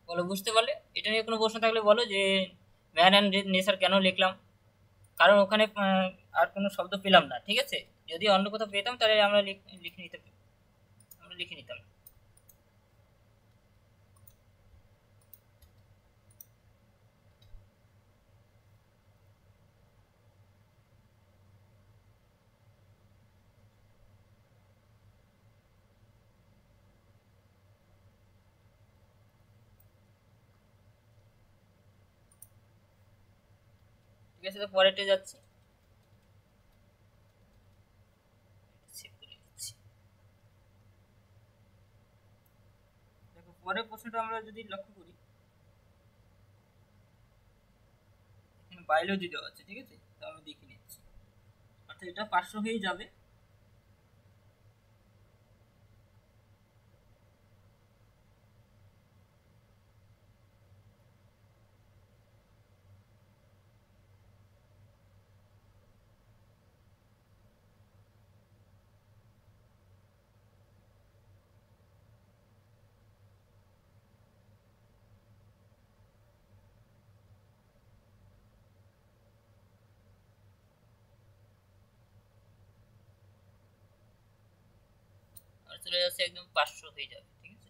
[SPEAKER 1] বলো বুঝতে পারলে? এটা নিয়ে কোনো প্রশ্ন থাকলে বলো যে ম্যান অ্যান্ড নেচার কেন লিখলাম, কারণ ওখানে আর কোনো শব্দ পেলাম না, ঠিক আছে। যদি অন্য কোথাও পেতাম তাহলে আমরা লিখে নিতে, আমরা লিখে নিতাম। ঠিক আছে, তো পরেরটা যাচ্ছি, সেভ করে দিচ্ছি। দেখো পরের প্রশ্নটা আমরা যদি লক্ষ্য করি, এখানে বায়োলজি দেওয়া আছে, ঠিক আছে। তো আমি দেখে নিচ্ছি, অর্থাৎ এটা 500 হয়ে যাবে। আর চলে যাচ্ছে একদম 500 হয়ে যাবে, ঠিক আছে।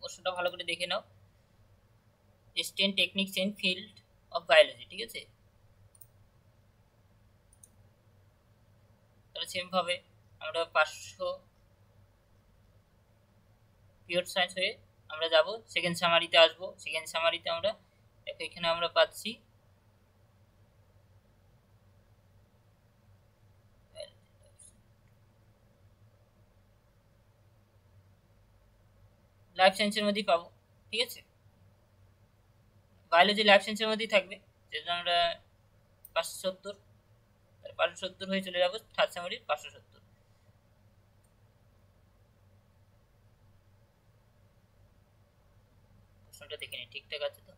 [SPEAKER 1] প্রশ্নটা ভালো করে দেখে নাও। Stain techniques in field of biology, ঠিক আছে। তাহলে সেমভাবে আমরা 500 পিওর সায়েন্স হয়ে আমরা যাব সেকেন্ড সামারিতে আসবো। সেকেন্ড সামারিতে আমরা দেখো এখানে আমরা পাচ্ছি লাইফ সায়েন্সের মধ্যেই পাবো, ঠিক আছে। বায়োলজি লাইফ সায়েন্সের মধ্যেই থাকবে, যেটা আমরা 570, 570 হয়ে চলে যাবো থার্ড সামারির 570। প্রশ্নটা দেখে নিই ঠিকঠাক আছে তো।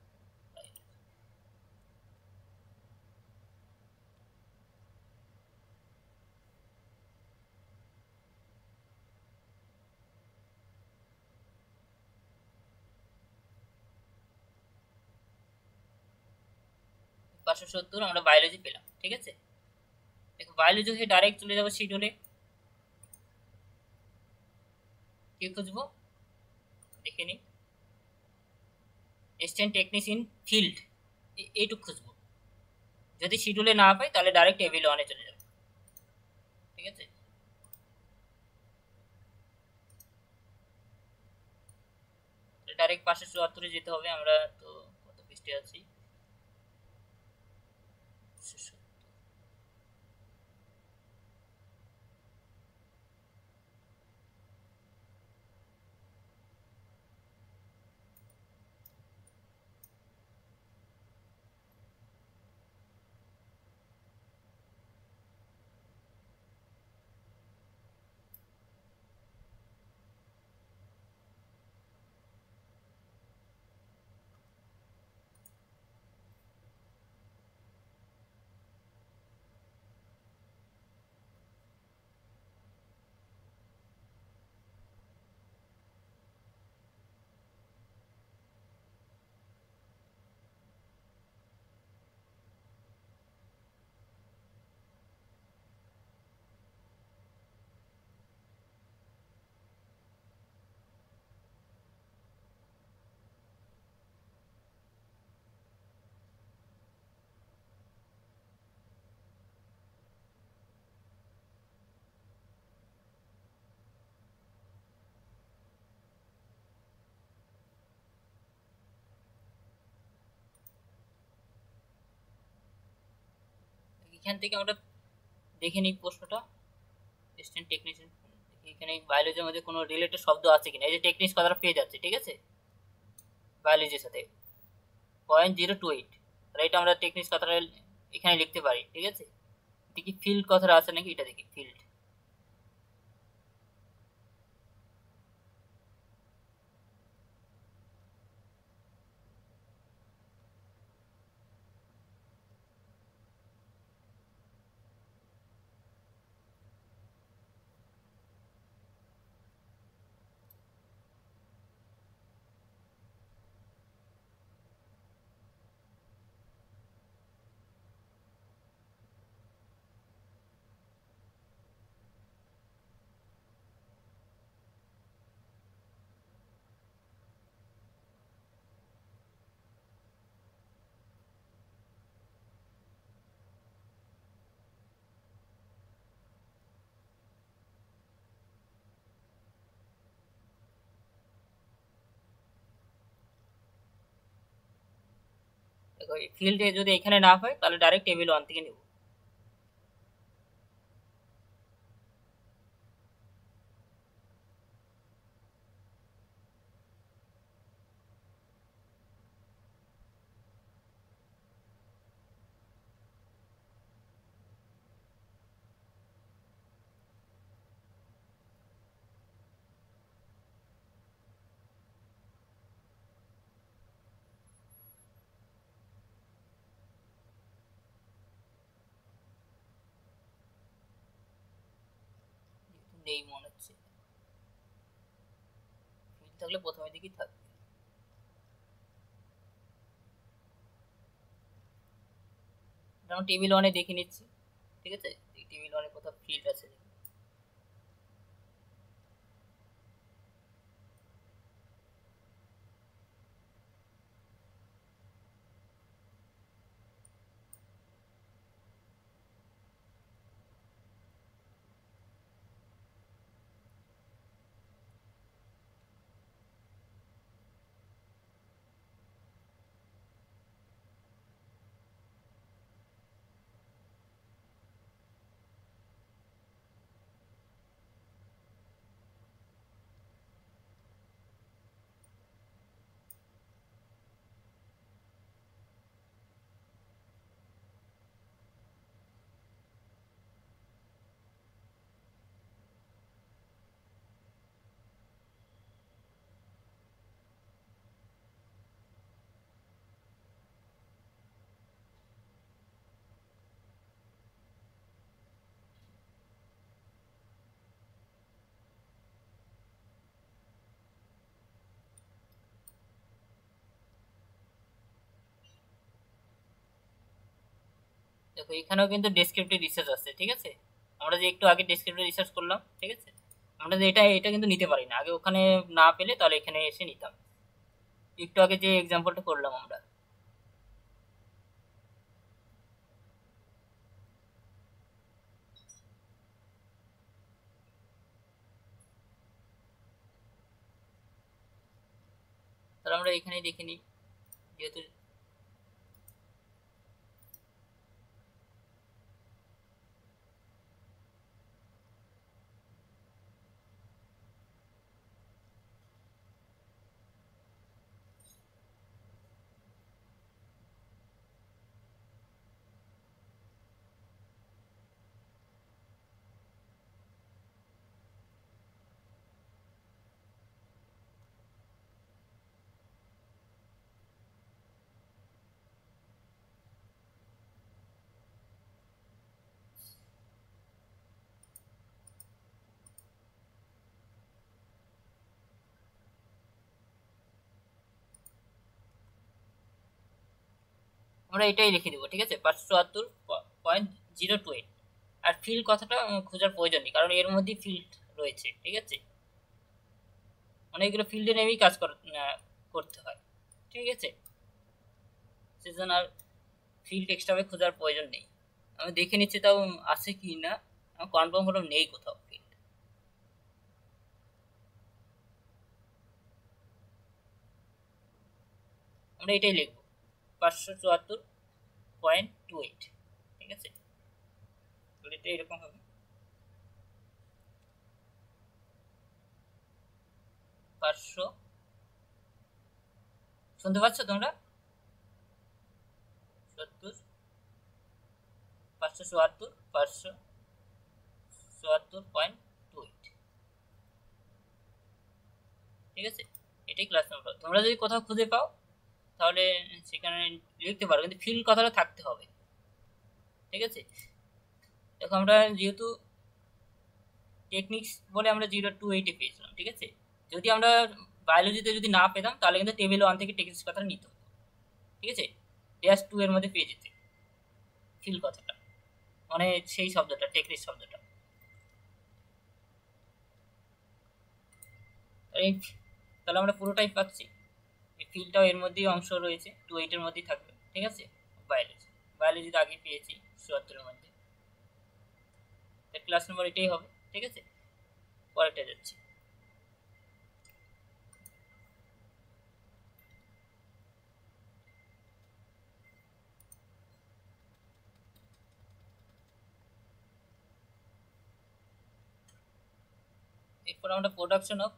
[SPEAKER 1] 570 আমরা বায়োলজি পেলাম, ঠিক আছে। দেখো বায়োলজি হয়ে ডাইরেক্ট চলে যাবো শিডিউলে। কি খুঁজবো দেখে নিই, অ্যাসিস্ট্যান্ট টেকনিশিয়ান ফিল্ড, এইটুকু খুঁজবো। যদি শিডিউলে না পাই তাহলে ডাইরেক্ট টেবিল ওয়ানে চলে যাবে, ঠিক আছে। ডাইরেক্ট 574 যেতে হবে। আমরা তো কত পৃষ্ঠে আছি, 574। এখান থেকে আমরা দেখে নিই প্রশ্নটা, অ্যাসিস্ট্যান্ট টেকনিশিয়ান। এখানে বায়োলজির মধ্যে কোনো রিলেটেড শব্দ আছে কিনা। এই যে টেকনিক্স কথাটা পেয়ে যাচ্ছে, ঠিক আছে, বায়োলজির সাথে 0.028, তাহলে এটা আমরা টেকনিক্স কথাটা এখানে লিখতে পারি, ঠিক আছে। দেখি ফিল্ড কথাটা আছে নাকি, এটা দেখি ফিল্ড। দেখো ফিল্ডে যদি এখানে না হয় তাহলে ডাইরেক্ট টেবিল ওয়ান থেকে নেব। নেই মনে হচ্ছে, ফিল্ড থাকলে প্রথমে দিকেই থাকবে। যেমন টেবিল ওয়ানে দেখে নিচ্ছি, ঠিক আছে, টেবিল ওয়ানে কোথাও ফিল্ড আছে। দেখো এখানেও কিন্তু ডেসক্রিপটিভ রিসার্চ আছে, ঠিক আছে। আমরা যে একটু আগে ডেসক্রিপটিভ রিসার্চ করলাম, ঠিক আছে, আমরা যে এটা এটা কিন্তু নিতে পারি না, আগে ওখানে না পেলে তাহলে এখানে এসে নিতাম। একটু আগে যে এক্সাম্পলটা করলাম আমরা। তাহলে আমরা এখানেই দেখে নিই, যেহেতু আমরা এটাই লিখে দেবো, ঠিক আছে, 574.028। আর ফিল্ড কথাটা খোঁজার প্রয়োজন নেই, কারণ এর মধ্যেই ফিল্ড রয়েছে, ঠিক আছে। অনেকগুলো ফিল্ডে নেমেই কাজ করতে হয়, ঠিক আছে। সেজন্য আর ফিল্ড এক্সট্রাভাবে খোঁজার প্রয়োজন নেই। আমি দেখে নিচ্ছি তাও আছে কি না, আমি কনফার্ম হলাম নেই কোথাও ফিল্ড। আমরা এটাই লিখবো, 574.28, ঠিক আছে। এটা এরকম হবে, 500, শুনতে পাচ্ছ তোমরা? 70, 574, 574.28, ঠিক আছে। এটাই ক্লাস নাম্বার। তোমরা যদি কোথাও খুঁজে পাও তাহলে সেখানে লিখতে পারো, কিন্তু ফিল্ড কথাটা থাকতে হবে, ঠিক আছে। দেখো আমরা যেহেতু টেকনিক্স বলে আমরা 028-এ পেয়েছিলাম, ঠিক আছে। যদি আমরা বায়োলজিতে যদি না পেতাম তাহলে কিন্তু টেবিল 1 থেকে টেকনিক্স কথাটা নিতে হতো, ঠিক আছে। -2 এর মধ্যে পেয়ে যেতে ফিল্ড কথাটা, মানে সেই শব্দটা, টেকনিক্স শব্দটা। এই তাহলে আমরা পুরোটাই পাচ্ছি, এই ফিল্ডটাও এর মধ্যেই অংশ রয়েছে, 28-এর মধ্যেই থাকবে, ঠিক আছে। বায়োলজি, বায়োলজিতে আগে পেয়েছি 74-এর মধ্যে, ক্লাস নাম্বার এটাই হবে, ঠিক আছে। পরেরটা যাচ্ছি। এরপর আমরা production of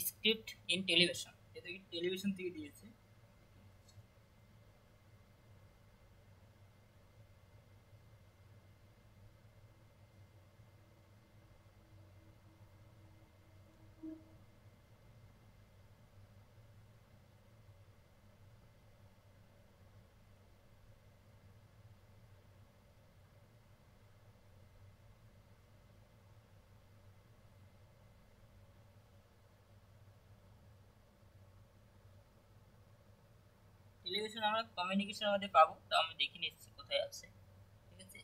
[SPEAKER 1] script in television, যেহেতু টেলিভিশন থেকে দিয়েছে। টেলিভিশন আমরা কমিউনিকেশনের মধ্যে পাবো, তো আমরা দেখে নিচ্ছি কোথায় আছে, ঠিক আছে।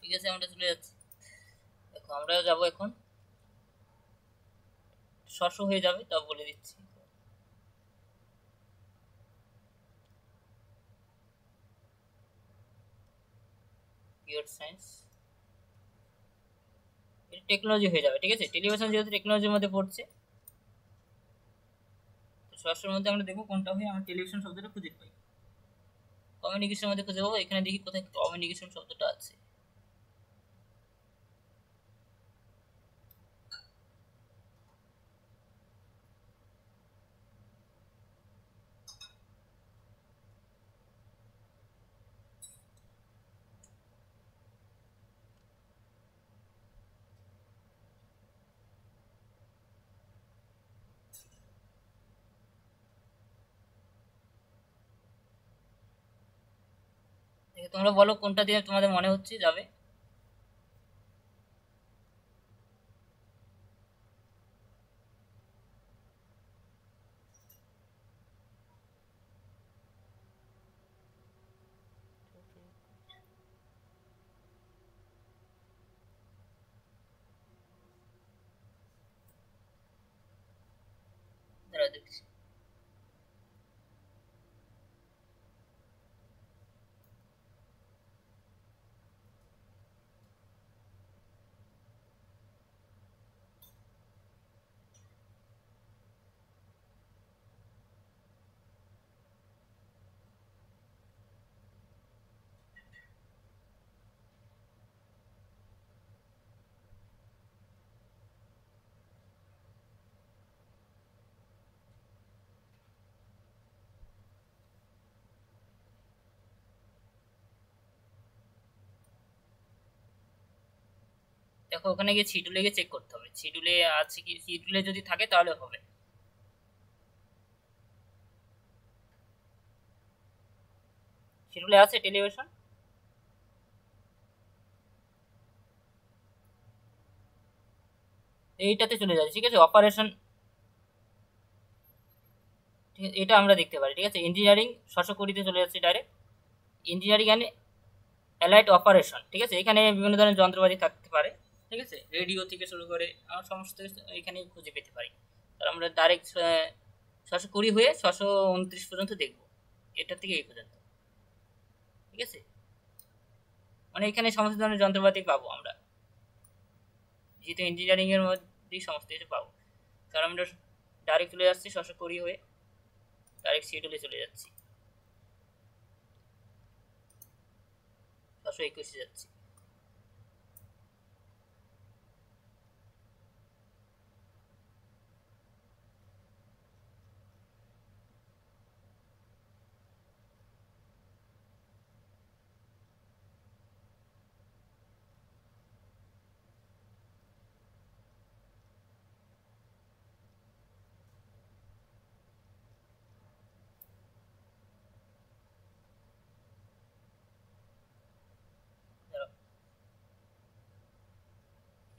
[SPEAKER 1] ঠিক আছে, আমরা চলে যাচ্ছি। দেখো আমরা যাবো এখন, শস্য হয়ে যাবে তাও বলে দিচ্ছি। পিওর সায়েন্স, এটা টেকনোলজি হয়ে যাবে। ঠিক আছে, টেলিভিশন যেহেতু টেকনোলজির মধ্যে পড়ছে, তো শস্যের মধ্যে আমরা দেখবো কোনটা হয়ে আমরা টেলিভিশন শব্দটা খুঁজে পাই। কমিউনিকেশনের মধ্যে খুঁজে পাবো, এখানে দেখি কোথায় কমিউনিকেশন শব্দটা আছে। তোমরা বলো কোনটা দিয়ে তোমাদের মনে হচ্ছে যাবে। দাঁড়াও দেখছি। দেখো ওখানে গিয়ে শিডিউলে গিয়ে চেক করতে হবে, শিডিউলে আছে কি, শিডিউলে যদি থাকে তাহলে হবে। শিডিউলে আছে টেলিভিশন, এইটাতে চলে যাচ্ছে। ঠিক আছে, অপারেশন, ঠিক আছে, এটা আমরা দেখতে পারি। ঠিক আছে, ইঞ্জিনিয়ারিং শস্যকরিতে চলে যাচ্ছে direct, engineering and allied operation. ঠিক আছে, এখানে বিভিন্ন ধরনের যন্ত্রপাতি থাকতে পারে। ঠিক আছে, রেডিও থেকে শুরু করে আমরা সমস্ত কিছু এখানে খুঁজে পেতে পারি। তার আমরা ডাইরেক্ট 620 হয়ে 629 পর্যন্ত দেখবো, এটা থেকে এই পর্যন্ত। ঠিক আছে, মানে এখানে সমস্ত ধরনের যন্ত্রপাতি পাবো আমরা, যেহেতু ইঞ্জিনিয়ারিং এর মধ্যেই সমস্ত কিছু পাবো। তার আমরা ডাইরেক্ট চলে যাচ্ছি 620 হয়ে, ডাইরেক্ট শিডিউলে চলে যাচ্ছি, 621 যাচ্ছি।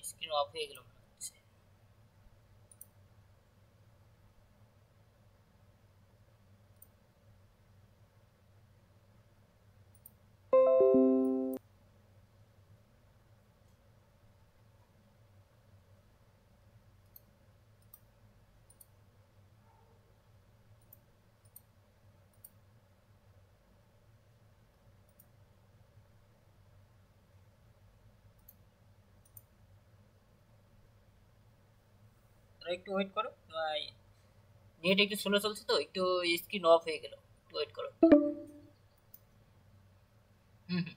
[SPEAKER 1] স্ক্রিন অফ হয়ে গেল মনে হচ্ছে। তোরা একটু ওয়েট করো, নেট একটু স্লো চলছে তো, একটু স্ক্রিন অফ হয়ে গেল, একটু ওয়েট করো। হুম হুম।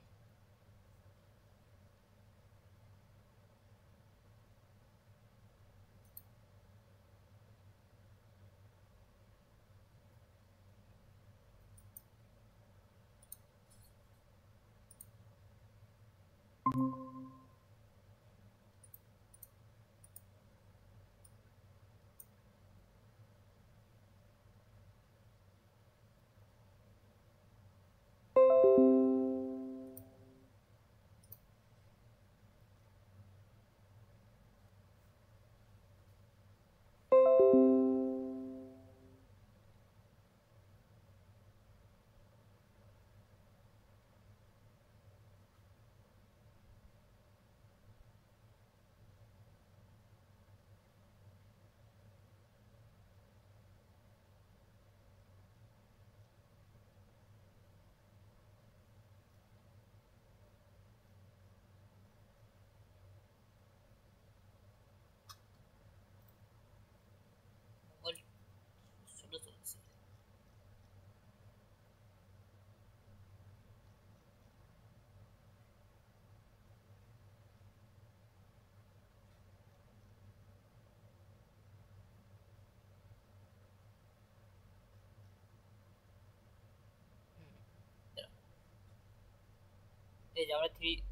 [SPEAKER 1] এই যে আমরা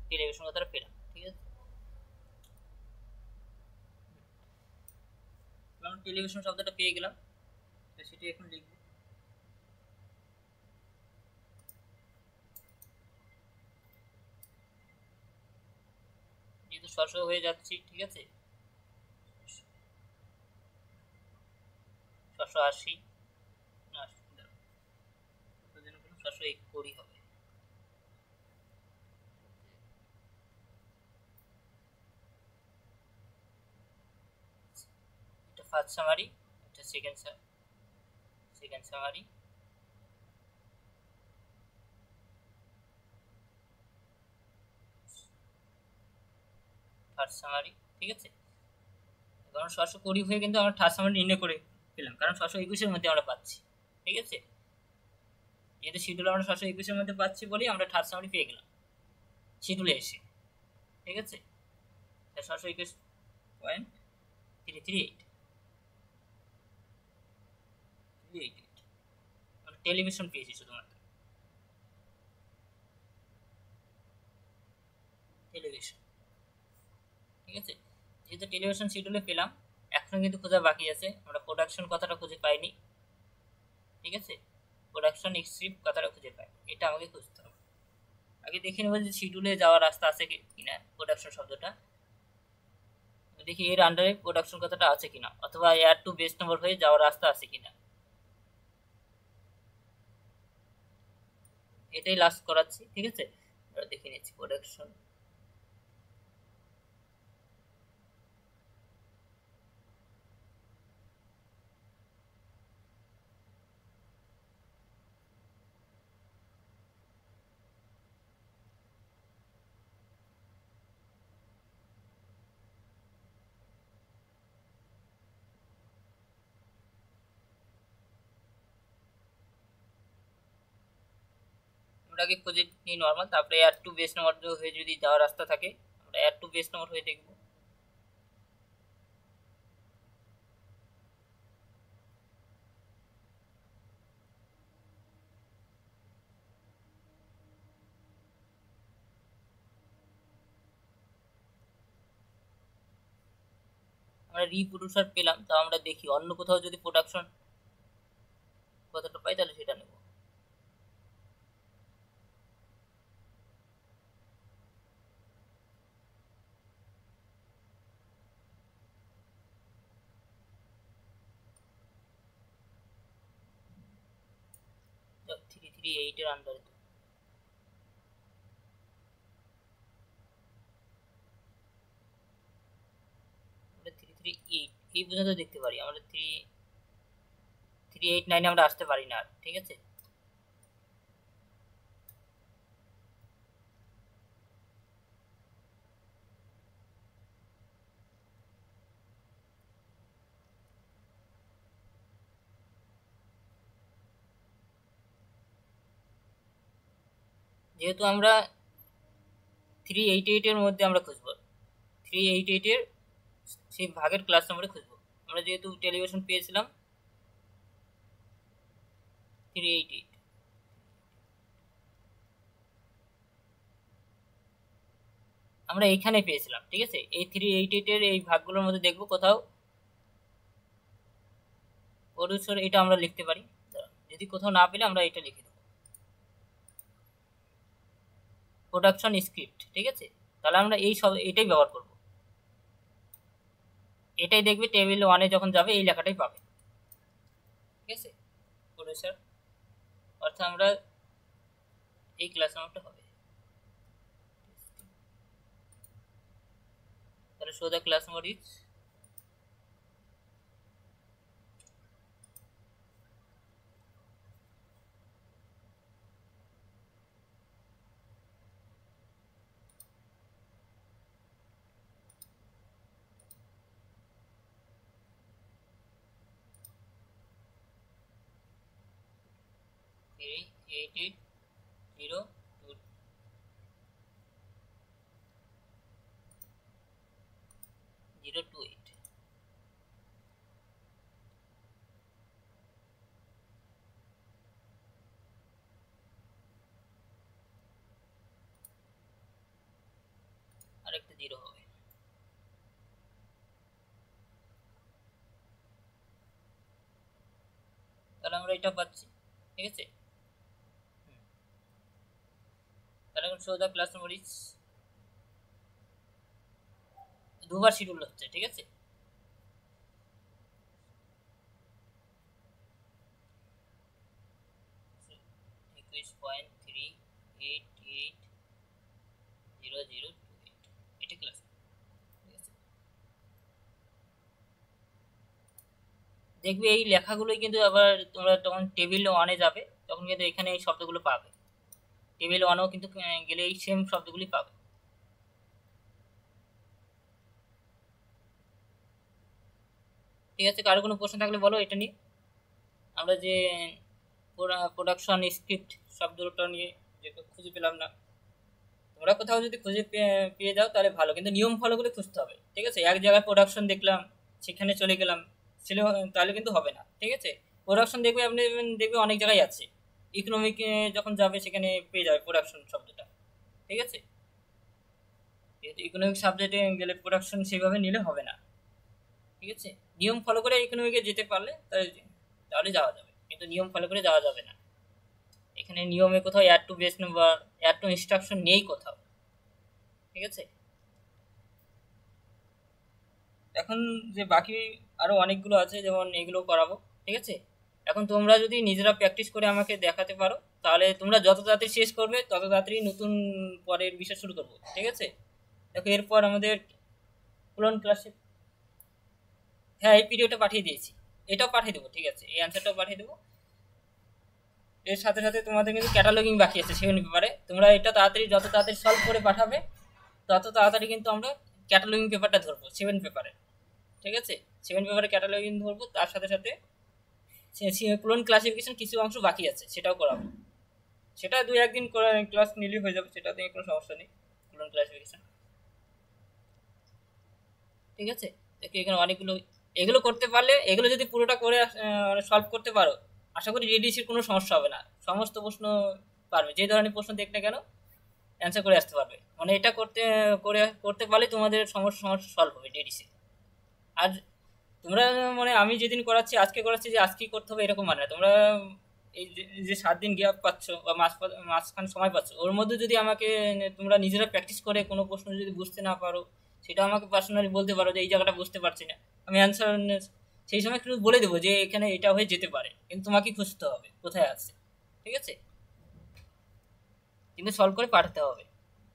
[SPEAKER 1] টেলিভিশন কথাটা পেলাম। ঠিক আছে, আমরা টেলিভিশন শব্দটা পেয়ে গেলাম, তো সেটি এখন লিখব। যেহেতু সরস হয়ে যাচ্ছি, ঠিক আছে, 680 না 620 হবে। এটা ফার্স্ট সামারি, এটা সেকেন্ড সামারি, থার্ড সামারি। ঠিক আছে, কারণ 620 হয়ে কিন্তু আমরা থার্ড সামারি নির্ণয় করে পেলাম, কারণ 621-এর মধ্যে আমরা পাচ্ছি। ঠিক আছে, যেহেতু শিডিউল আমরা 621-এর মধ্যে পাচ্ছি বলেই আমরা থার্ড সামারি পেয়ে গেলাম শিডিউলে এসে। ঠিক আছে, 621.338 আমরা টেলিভিশন পেয়েছি, শুধুমাত্র টেলিভিশন। ঠিক আছে, যেহেতু টেলিভিশন শিডিউলে পেলাম, এখন কিন্তু খোঁজা বাকি আছে, আমরা প্রোডাকশন কথাটা খুঁজে পাইনি। ঠিক আছে, প্রোডাকশন স্ক্রিপ্ট কথাটা খুঁজে পাই, এটা আমাকে খুঁজতে হবে। আগে দেখে নেবো যে শিডিউলে যাওয়ার রাস্তা আছে কিনা, প্রোডাকশন শব্দটা দেখি এর আন্ডারে প্রোডাকশন কথাটা আছে কিনা, অথবা এয়ার টু বেস নম্বর হয়ে যাওয়ার রাস্তা আছে কিনা। এটাই লাস্ট করাচ্ছি। ঠিক আছে, দেখে নিচ্ছি প্রোডাকশন। আমরা আগে খুঁজে নিই নর্মাল, তারপরে এয়ার টু বেস নম্বর হয়ে যদি যাওয়ার রাস্তা থাকে আমরা এয়ার টু বেস নম্বর হয়ে দেখবো। আমরা রিপ্রোডিউসার পেলাম, তা আমরা দেখি অন্য কোথাও যদি প্রোডাকশন কথাটা পাই তাহলে সেটা নেব। থ্রি থ্রি এইটের আন্ডারে আমরা 338 এই পর্যন্ত দেখতে পারি, আমরা 389 আমরা আসতে পারি না। ঠিক আছে, যেহেতু আমরা 388-এর মধ্যে আমরা খুঁজবো, 388-এর সেই ভাগের ক্লাস নম্বরে খুঁজবো। আমরা যেহেতু টেলিভিশন পেয়েছিলাম 388, আমরা এইখানে পেয়েছিলাম। ঠিক আছে, এই 388-এর এই ভাগগুলোর মধ্যে দেখবো কোথাও প্রডিউসার, এটা আমরা লিখতে পারি। যদি কোথাও না পেলে আমরা এটা লিখে দেবো প্রোডাকশন স্ক্রিপ্ট। ঠিক আছে, তাহলে আমরা এটাই ব্যবহার করব, এটাই দেখবে টেবিল 1-এ যখন যাবে এই লেখাটাই পাবে। ঠিক আছে, প্রডিউসার অর্থাৎ আমরা এই ক্লাস নাম্বারটা হবে, তাহলে show the class number is 388-028। 0 হবে। তাহলে আমরা এটা পাচ্ছি, ঠিক আছে। তাহলে এখন show the class number is, দুবার শিডিউল হচ্ছে, ঠিক আছে। ইকুইস 0.38800028 এটা ক্লাস, ঠিক আছে। দেখবে এই লেখাগুলোই কিন্তু আবার তোমরা তখন টেবিল 1-এ যাবে তখন কিন্তু এখানে এই শব্দগুলো পাবে, টেবিল 1-এও কিন্তু গেলে এই সেম শব্দগুলি পাবে। ঠিক আছে, কারো কোনো প্রশ্ন থাকলে বলো এটা নিয়ে। আমরা যে প্রোডাকশন স্ক্রিপ্ট শব্দটা নিয়ে যেটা খুঁজে পেলাম না, তোমরা কোথাও যদি খুঁজে পেয়ে যাও তাহলে ভালো, কিন্তু নিয়ম ফলো করে খুঁজতে হবে, ঠিক আছে। এক জায়গায় প্রোডাকশন দেখলাম সেখানে চলে গেলাম ছিল, তাহলে কিন্তু হবে না, ঠিক আছে। প্রোডাকশন দেখবে আপনি, দেখবে অনেক জায়গায় আছে, ইকোনমিক যখন যাবে সেখানে পেয়ে যাবে প্রোডাকশন শব্দটা, ঠিক আছে। যেহেতু ইকোনমিক সাবজেক্টে গেলে প্রোডাকশন সেভাবে নিলে হবে না, ঠিক আছে। নিয়ম ফলো করে ইকোনমিকে যেতে পারলে তাহলে যাওয়া যাবে, কিন্তু নিয়ম ফলো করে যাওয়া যাবে না। এখানে নিয়মে কোথাও add to base number, add to instruction নেই কোথাও, ঠিক আছে। এখন যে বাকি আরো অনেকগুলো আছে যেমন এগুলো করাবো, ঠিক আছে। এখন তোমরা যদি নিজেরা প্র্যাকটিস করে আমাকে দেখাতে পারো তাহলে তোমরা যত তাড়াতাড়ি শেষ করবে তত তাড়াতাড়ি নতুন পরের বিষয় শুরু করবো, ঠিক আছে। দেখো এরপর আমাদের পুরন ক্লাসে, হ্যাঁ এই পিডিএফটা পাঠিয়ে দিয়েছি, এটাও পাঠিয়ে দেবো, ঠিক আছে, এই অ্যান্সারটাও পাঠিয়ে দেবো। এর সাথে সাথে তোমাদের কিন্তু ক্যাটালগিং বাকি আছে 7 পেপারে, তোমরা এটা তাড়াতাড়ি যত তাড়াতাড়ি সলভ করে পাঠাবে তত তাড়াতাড়ি কিন্তু আমরা ক্যাটালগিং পেপারটা ধরবো 7 পেপারে, ঠিক আছে। 7 পেপারে ক্যাটালগিং ধরবো, তার সাথে সাথে ক্লোন ক্লাসিফিকেশন কিছু অংশ বাকি আছে সেটাও করাবো, সেটা 2-1 দিন ক্লাস নিলেই হয়ে যাবে, সেটা নিয়ে কোনো সমস্যা নেই। ক্লোন ক্লাসিফিকেশন, ঠিক আছে। দেখো এখানে অনেকগুলো, এগুলো করতে পারলে, এগুলো যদি পুরোটা করে সলভ করতে পারো আশা করি রেডিসির কোনো সমস্যা হবে না, সমস্ত প্রশ্ন পারবে, যে ধরনের প্রশ্ন দেখলে কেন অ্যান্সার করে আসতে পারবে, মানে এটা করতে পারলে তোমাদের সমস্যা সলভ হবে ডিডিসি। আর তোমরা মানে আমি যেদিন করাচ্ছি আজকে করাচ্ছি যে আজকেই করতে হবে এরকম মানে না, তোমরা এই যে 7 দিন গ্যাপ পাচ্ছ বা মাঝখান সময় পাচ্ছ ওর মধ্যে যদি আমাকে তোমরা নিজেরা প্র্যাকটিস করে কোনো প্রশ্ন যদি বুঝতে না পারো সেটা আমাকে পার্সোনালি বলতে পারো যে এই জায়গাটা বুঝতে পারছি না, আমি অ্যান্সার সেই সময় একটু বলে দেবো যে এখানে এটা হয়ে যেতে পারে, কিন্তু তোমাকে খুঁজতে হবে কোথায় আছে, ঠিক আছে। কিন্তু সলভ করে পাঠাতে হবে,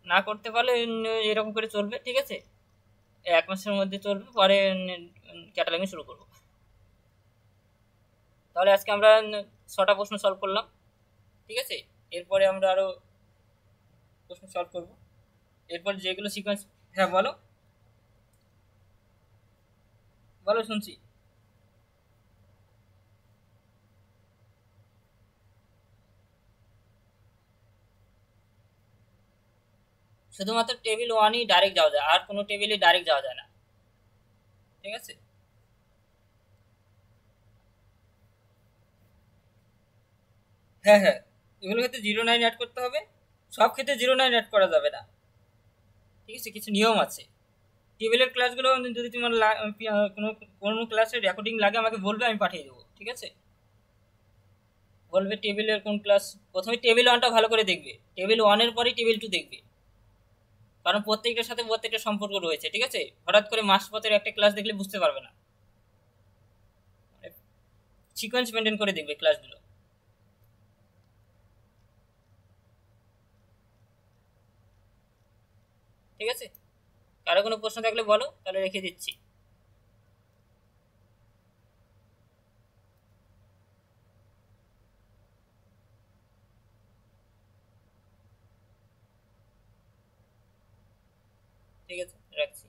[SPEAKER 1] না করতে পারলে এরকম করে চলবে, ঠিক আছে। 1 মাসের মধ্যে চলবে, পরে ক্যাটালগিং শুরু করবো। তাহলে আজকে আমরা 6টা প্রশ্ন সলভ করলাম, ঠিক আছে। এরপরে আমরা আরো প্রশ্ন সলভ করব, এরপর যেগুলো সিকোয়েন্স, হ্যাঁ বলো বলো শুনছি। শুধুমাত্র টেবিল 1-ই ডাইরেক্ট যাওয়া যায়, আর কোনো টেবিলে ডাইরেক্ট যাওয়া যায় না, ঠিক আছে। হ্যাঁ হ্যাঁ, এগুলো ক্ষেত্রে 09 অ্যাড করতে হবে, সব ক্ষেত্রে 09 অ্যাড করা যাবে না, ঠিক আছে, কিছু নিয়ম আছে। টেবিলের ক্লাসগুলো যদি তোমার কোনো কোনো ক্লাসের রেকর্ডিং লাগে আমাকে বলবে, আমি পাঠিয়ে দেবো, ঠিক আছে। বলবে টেবিলের কোন ক্লাস, প্রথমে টেবিল 1টা ভালো করে দেখবে, টেবিল 1-এর পরেই টেবিল 2 দেখবে, কারণ প্রত্যেকটার সাথে প্রত্যেকটা সম্পর্ক রয়েছে, ঠিক আছে। হঠাৎ করে মাসপথের একটা ক্লাস দেখলে বুঝতে পারবে না, সিকোয়েন্স মেনটেন করে দেখবে ক্লাসগুলো, ঠিক আছে। কারো কোনো প্রশ্ন থাকলে বলো, তাহলে রেখে দিচ্ছি। ঠিক আছে, রাখছি।